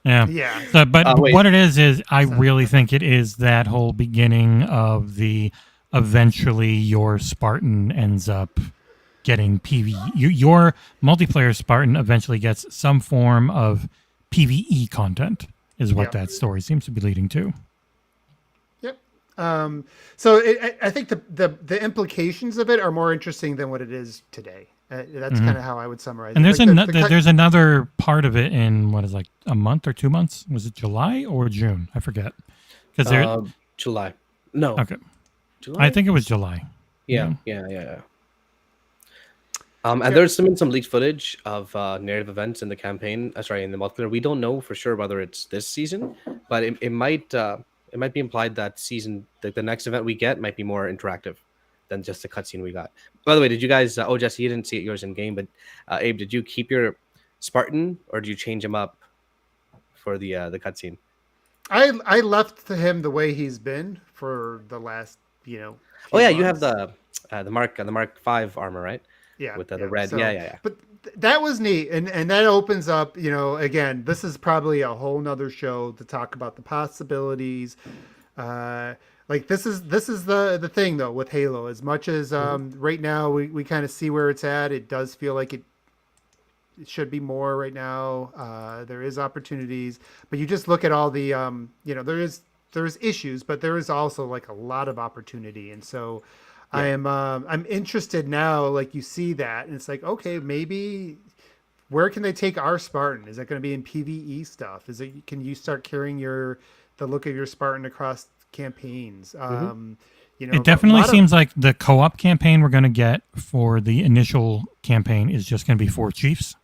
Yeah. Yeah. So, but wait. what it is I really think it is that whole beginning of the eventually your Spartan ends up getting PvE. Your multiplayer Spartan eventually gets some form of PvE content is what Yeah. that story seems to be leading to. Yep. So I think the implications of it are more interesting than what it is today. That's kind of how I would summarize And it. there's Like there's another part of it in what is like a month or 2 months. Was it July or June? I forget. Because there. July. No. Okay. July. I think it was July. Yeah. And there's some leaked footage of narrative events in the campaign. In the multiplayer. We don't know for sure whether it's this season, but it might be implied that season the next event we get might be more interactive than just the cutscene we got. By the way, did you guys? Jesse, you didn't see it yours in game, but Abe, did you keep your Spartan or did you change him up for the cutscene? I left him the way he's been for the last few Oh yeah, you months. have the Mark 5 armor, right? Yeah, With the red. So, Yeah. But that was neat, and that opens up. Again, this is probably a whole nother show to talk about the possibilities. Like this is the thing though with Halo. As much as right now we kind of see where it's at, it does feel like it should be more right now. There is opportunities, but you just look at all the there's issues, but there is also like a lot of opportunity, and so. Yeah. I'm interested now, like you see that, and it's like, okay, maybe where can they take our Spartan? Is that going to be in PvE stuff? Can you start carrying the look of your Spartan across campaigns? It definitely seems like the co-op campaign we're going to get for the initial campaign is just going to be 4 chiefs.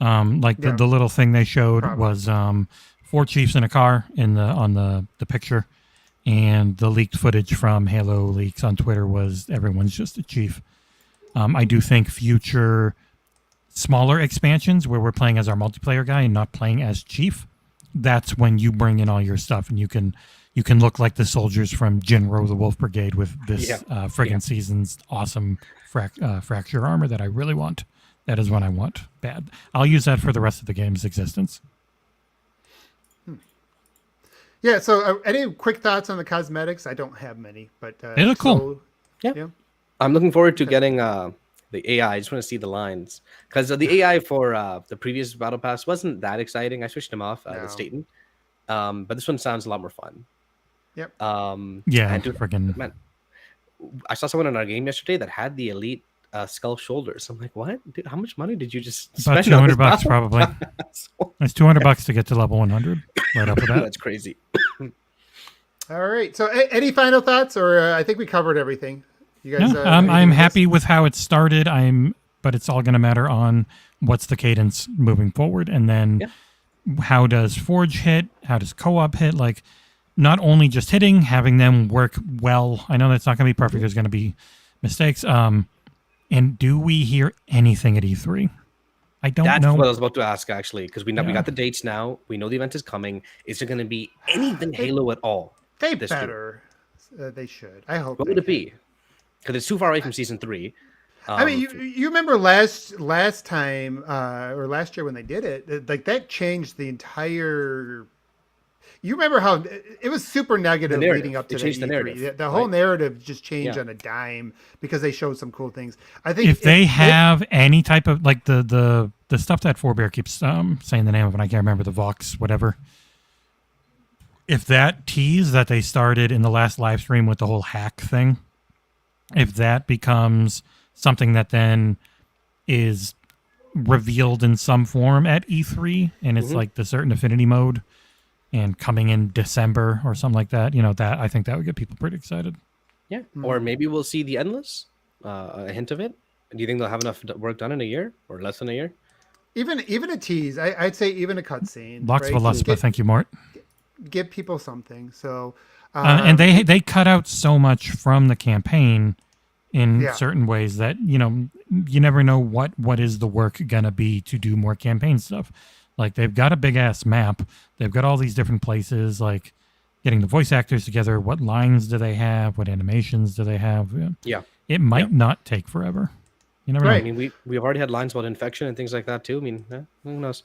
The little thing they showed was 4 chiefs in a car on the picture. And the leaked footage from Halo Leaks on Twitter was everyone's just a chief. I do think future smaller expansions where we're playing as our multiplayer guy and not playing as chief, that's when you bring in all your stuff and you can look like the soldiers from Jinro the Wolf Brigade with this friggin' season's awesome fracture armor that I really want. That is what I want bad. I'll use that for the rest of the game's existence. Yeah, so any quick thoughts on the cosmetics? I don't have many, but they look cool. Yeah. I'm looking forward to getting The AI, I just want to see the lines because the AI for the previous battle pass wasn't that exciting. I switched them off, the No. Staten, but this one sounds a lot more fun. Yep. Yeah, And dude, freaking. man, I saw someone in our game yesterday that had the elite skull shoulders. I'm like, what? Dude, how much money did you just About spend on this $200 battle probably. pass? It's $200 to get to level 100. Right up with that. That's crazy. All right. So, any final thoughts, or I think we covered everything. You guys? No, anything I'm we happy missed? with how it started. But it's all going to matter on what's the cadence moving forward, and then how does Forge hit? How does co-op hit? Like, not only just hitting, having them work well. I know that's not going to be perfect. There's going to be mistakes. And do we hear anything at E3? I don't That's know. what I was about to ask, actually, because we got the dates now. We know the event is coming. Is there going to be anything Halo at all? They this year? better. They should. I hope. What they would it can. be? Because it's too far away from season 3. I mean, you remember last time or last year when they did it, like that changed the entire. You remember how it was super negative leading up to They changed the E3. narrative, The whole right? narrative just changed Yeah. on a dime because they showed some cool things. I think If they have any type of like the stuff that Pfhorbear keeps saying the name of, and I can't remember, the Vox whatever. If that tease that they started in the last live stream with the whole hack thing, if that becomes something that then is revealed in some form at E3, and it's like the certain affinity mode, and coming in December or something like that, that I think that would get people pretty excited. Yeah, or maybe we'll see the Endless, a hint of it. Do you think they'll have enough work done in a year or less than a year? even a tease, I'd say even a cutscene. Lots of right? Aluspa, thank you, Mort. Give people something. So, And they cut out so much from the campaign in certain ways that you never know what is the work gonna be to do more campaign stuff. Like, they've got a big ass map, they've got all these different places, like getting the voice actors together. What lines do they have? What animations do they have? Yeah, it might not take forever. You never know. I mean, we've already had lines about infection and things like that too. I mean, who knows?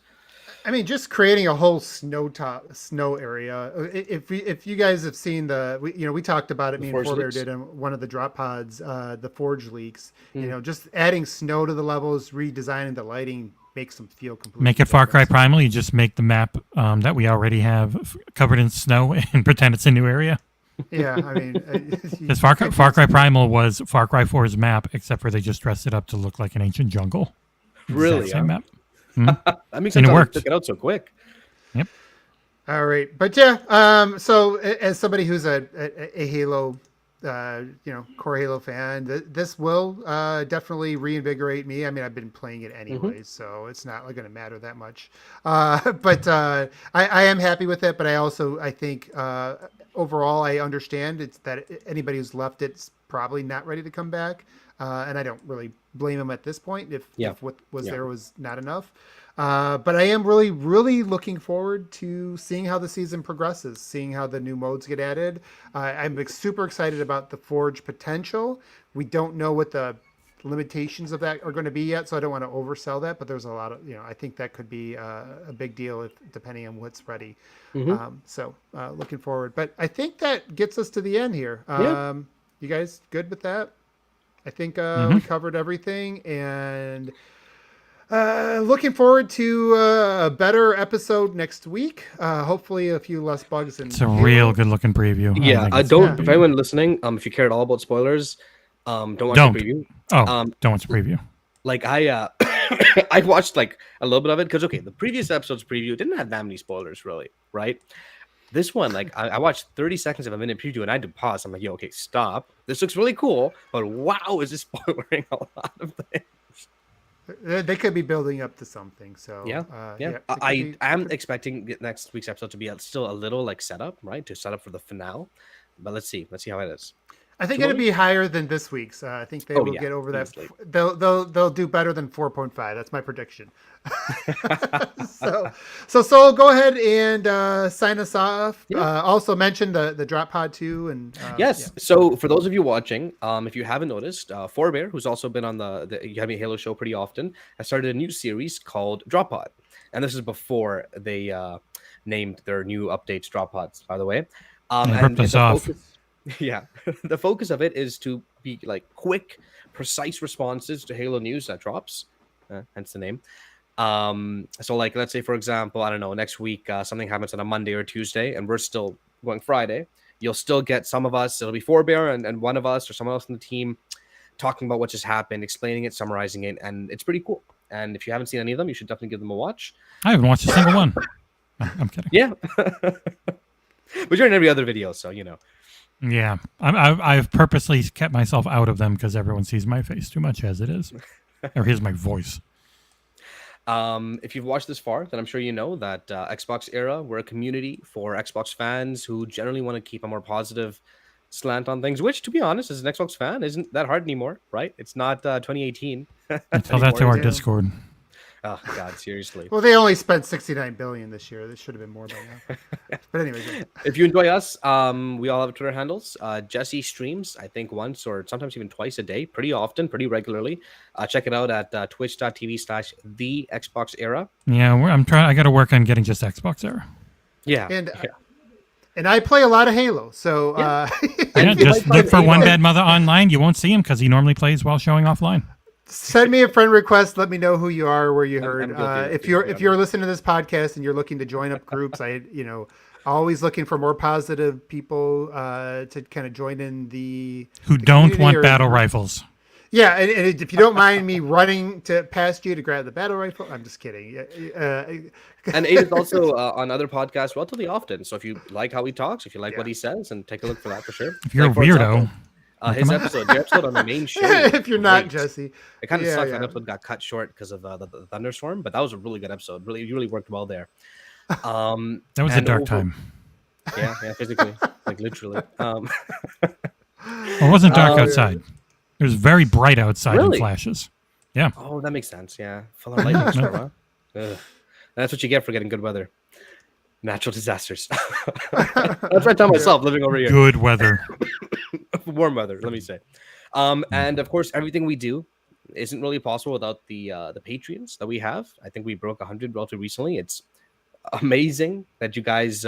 I mean, just creating a whole snow area. If you guys have seen we talked about it. Me and Forge Pfhorbear leaks. did in one of the drop pods, the Forge leaks. Just adding snow to the levels, redesigning the lighting makes them feel completely. Make it Far Cry different. Primal. You just make the map that we already have covered in snow and pretend it's a new area. Yeah, I mean, Because Far Cry Primal was Far Cry 4's map, except for they just dressed it up to look like an ancient jungle. Really? Same map. That makes And sense. it How they worked. took it out so quick. Yep. All right, but yeah. So as somebody who's a Halo, core Halo fan, this will definitely reinvigorate me. I mean, I've been playing it anyways, so it's not going to matter that much. But I am happy with it. But I think overall, I understand it's that anybody who's left it's probably not ready to come back, and I don't really blame them at this point if what was there was not enough. But I am really, really looking forward to seeing how the season progresses, seeing how the new modes get added. I'm super excited about the Forge potential. We don't know what the limitations of that are going to be yet, so I don't want to oversell that. But there's a lot of, I think that could be a big deal depending on what's ready. So looking forward. But I think that gets us to the end here. You guys good with that? I think we covered everything, and looking forward to a better episode next week. Hopefully, a few less bugs. It's a real good-looking preview. Yeah, if anyone listening, if you care at all about spoilers, don't watch the preview. Don't watch the preview. Like I I watched like a little bit of it because the previous episode's preview didn't have that many spoilers, really, right? This one, like, I watched 30 seconds of a minute preview and I had to pause. I'm like, yo, okay, stop. This looks really cool, but wow, is this spoiling a lot of things? They could be building up to something. So I am expecting next week's episode to be still a little like setup, right? To set up for the finale. But let's see how it is. I think it'll be higher than this week's. I think they will get over that. Easily. They'll do better than 4.5. That's my prediction. So go ahead and sign us off. Also mention the drop pod too. And yes. So for those of you watching, if you haven't noticed, Pfhorbear, who's also been on the You Have Me Halo show pretty often, has started a new series called Drop Pod, and this is before they named their new updates Drop Pods, by the way. And ripped us off. Yeah, the focus of it is to be like quick, precise responses to Halo news that drops, hence the name. So like, let's say for example, I don't know, next week something happens on a Monday or Tuesday, and we're still going Friday. You'll still get some of us. It'll be Pfhorbear and one of us or someone else on the team talking about what just happened, explaining it, summarizing it, and it's pretty cool. And if you haven't seen any of them, you should definitely give them a watch. I haven't watched a single one. No, I'm kidding. Yeah. But you're in every other video, so you know. Yeah, I've purposely kept myself out of them because everyone sees my face too much as it is, or hears my voice. If you've watched this far, then I'm sure you know that XboxEra, we're a community for Xbox fans who generally want to keep a more positive slant on things, which, to be honest, as an Xbox fan, isn't that hard anymore, right? It's not 2018. Tell that to our Discord. Oh, God, seriously. Well, they only spent $69 billion this year. This should have been more by now. But anyway. If you enjoy us, we all have Twitter handles. Jesse streams, I think, once or sometimes even twice a day, pretty often, pretty regularly. Check it out at twitch.tv/TheXboxEra. Yeah, I got to work on getting just XboxEra. Yeah. And I play a lot of Halo, so... Yeah, just look for OneBadMutha online. You won't see him because he normally plays while showing offline. Send me a friend request. Let me know who you are, where you heard. I'm if you're listening to this podcast and you're looking to join up groups, always looking for more positive people to kind of join in the don't want battle rifles. Yeah, and if you don't mind me running past you to grab the battle rifle, I'm just kidding. And Abe is also on other podcasts relatively often. So if you like how he talks, if you like what he says, and take a look for that for sure. If you're a weirdo. His episode, your episode on the main show. If you're not Jesse, it kind of sucks. That episode got cut short because of the thunderstorm, but that was a really good episode. You really worked well there. That was a dark time. Yeah, physically, like literally. Well, it wasn't dark outside. It was very bright outside in flashes. Yeah. Oh, that makes sense. Yeah, full on lightning storm. Huh? That's what you get for getting good weather. Natural disasters. That's what I tell myself living over here. Good weather. Warm weather, let me say. And of course, everything we do isn't really possible without the Patreons that we have. I think we broke 100 relatively recently. It's amazing that you guys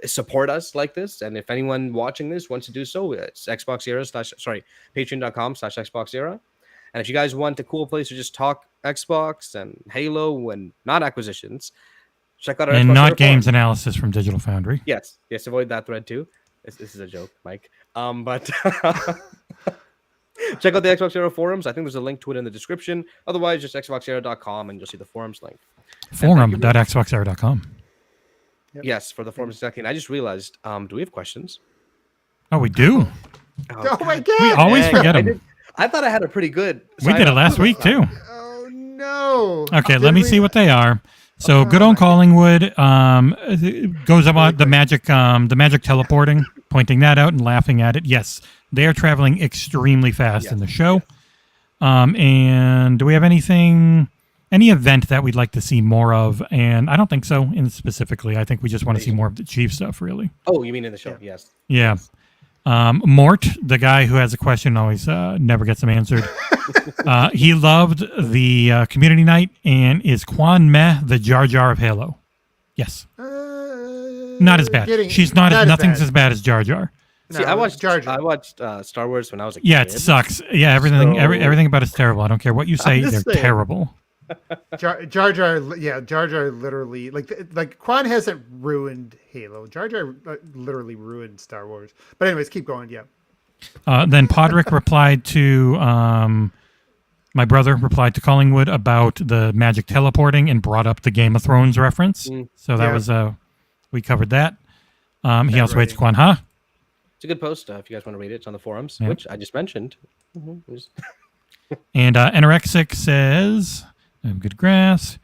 support us like this. And if anyone watching this wants to do so, it's patreon.com/XboxEra. And if you guys want a cool place to just talk Xbox and Halo and not acquisitions, check out our and Xbox not Era games forum. analysis from Digital Foundry. Yes, avoid that thread too. This is a joke, Mike. But check out the Xbox Era forums. I think there's a link to it in the description. Otherwise, just xboxera.com and you'll see the forums link. Forum.xboxera.com. Yep. Yes, for the forums exactly. And I just realized, do we have questions? Oh, we do. Oh my God! We always forget them. I thought I had a pretty good. We did it last week too. Oh no! Okay, let me see what they are. So, good old Collingwood goes about the magic teleporting, pointing that out and laughing at it. Yes, they are traveling extremely fast in the show. And do we have any event that we'd like to see more of? And I don't think so. Specifically, I think we just want to see more of the Chief stuff, really. Oh, you mean in the show? Yes. Yeah. Mort, the guy who has a question, always never gets them answered. He loved the community night, and is Quan Meh the Jar Jar of Halo? Yes. Not as bad. She's nothing's as bad as Jar Jar. See, I watched Star Wars when I was a kid. Yeah, it sucks. Yeah, everything about it's terrible. I don't care what you say; they're terrible. Jar Jar literally like Quan hasn't ruined Halo. Jar Jar literally ruined Star Wars. But anyways, keep going. Yeah. Then Podrick replied to my brother replied to Collingwood about the magic teleporting and brought up the Game of Thrones reference. So that was we covered that. He also hates Quan Ha. It's a good post if you guys want to read it. It's on the forums, which I just mentioned. And Anorexic says, good grass.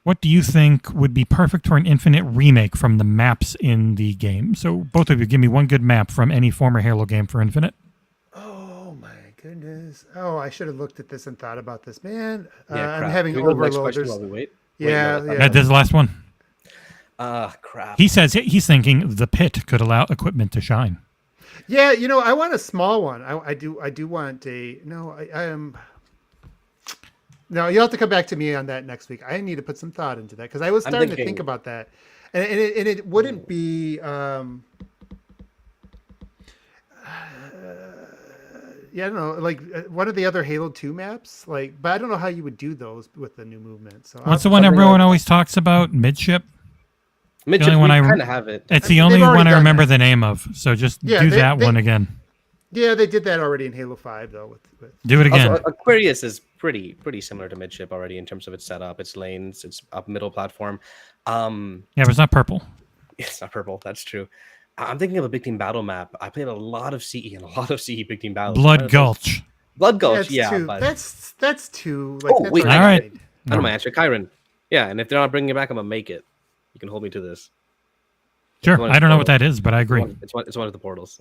What do you think would be perfect for an Infinite remake from the maps in the game? So both of you, give me one good map from any former Halo game for Infinite. Oh my goodness! Oh, I should have looked at this and thought about this, man. Yeah, I'm having overload. Wait. This is the last one. Crap. He says he's thinking the pit could allow equipment to shine. Yeah, I want a small one. I do want a. No, I am. No, you'll have to come back to me on that next week. I need to put some thought into that because I was starting to think about that, and it wouldn't be. yeah, I don't know, like one of the other Halo 2 maps, like, but I don't know how you would do those with the new movement. So What's the one everyone always talks about? Midship? Midship, only one we I kind of have it. It's I mean, the only they've already one I done remember that. the name of. So just Yeah, do they- that they- one again. Yeah, they did that already in Halo 5 though. With Do it again. Also, Aquarius is pretty similar to Midship already in terms of its setup, its lanes, its up middle platform. Yeah, but it's not purple. It's not purple. That's true. I'm thinking of a big team battle map. I played a lot of CE and a lot of CE big team battles. Blood Gulch. Blood Gulch, that's yeah. too, But that's too. Like, Oh, that's wait, already all right. made. I know my answer, Kyron. Yeah, and if they're not bringing it back, I'm gonna make it. You can hold me to this. Sure. One I don't know what portal. that is, but I agree. It's one of the portals.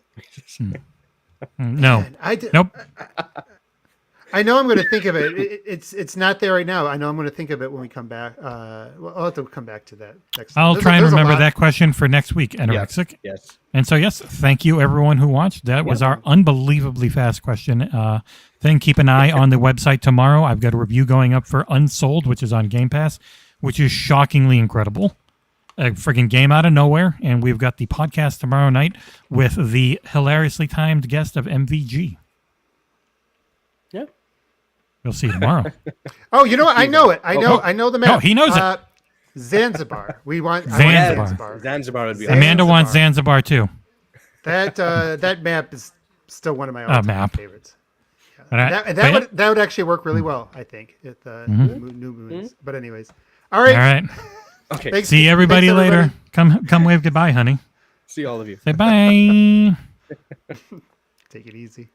No. Man, I did, Nope. I know I'm going to think of it. It's not there right now. I know I'm going to think of it when we come back. Well, I'll have to come back to that next. I'll There's try and there's a remember lot. that question for next week, Anorexic. Yes. And so, yes, thank you everyone who watched. That was our unbelievably fast question thing. Keep an eye on the website tomorrow. I've got a review going up for Unsold, which is on Game Pass, which is shockingly incredible. A friggin' game out of nowhere. And we've got the podcast tomorrow night with the hilariously timed guest of MVG. Yeah. You'll see tomorrow. Oh, you know what? I know it. I know the map. No, he knows it. Zanzibar. We want I want Zanzibar. Zanzibar. Zanzibar would be Amanda Zanzibar. wants Zanzibar too. That map is still one of my Oh, all-time map. favorites. But I- That would actually work really well, I think, at the new moons. But anyways, all All right. right. Okay. Thanks- See everybody thanks, later. Come wave goodbye, honey. See all of you. Say bye. Take it easy.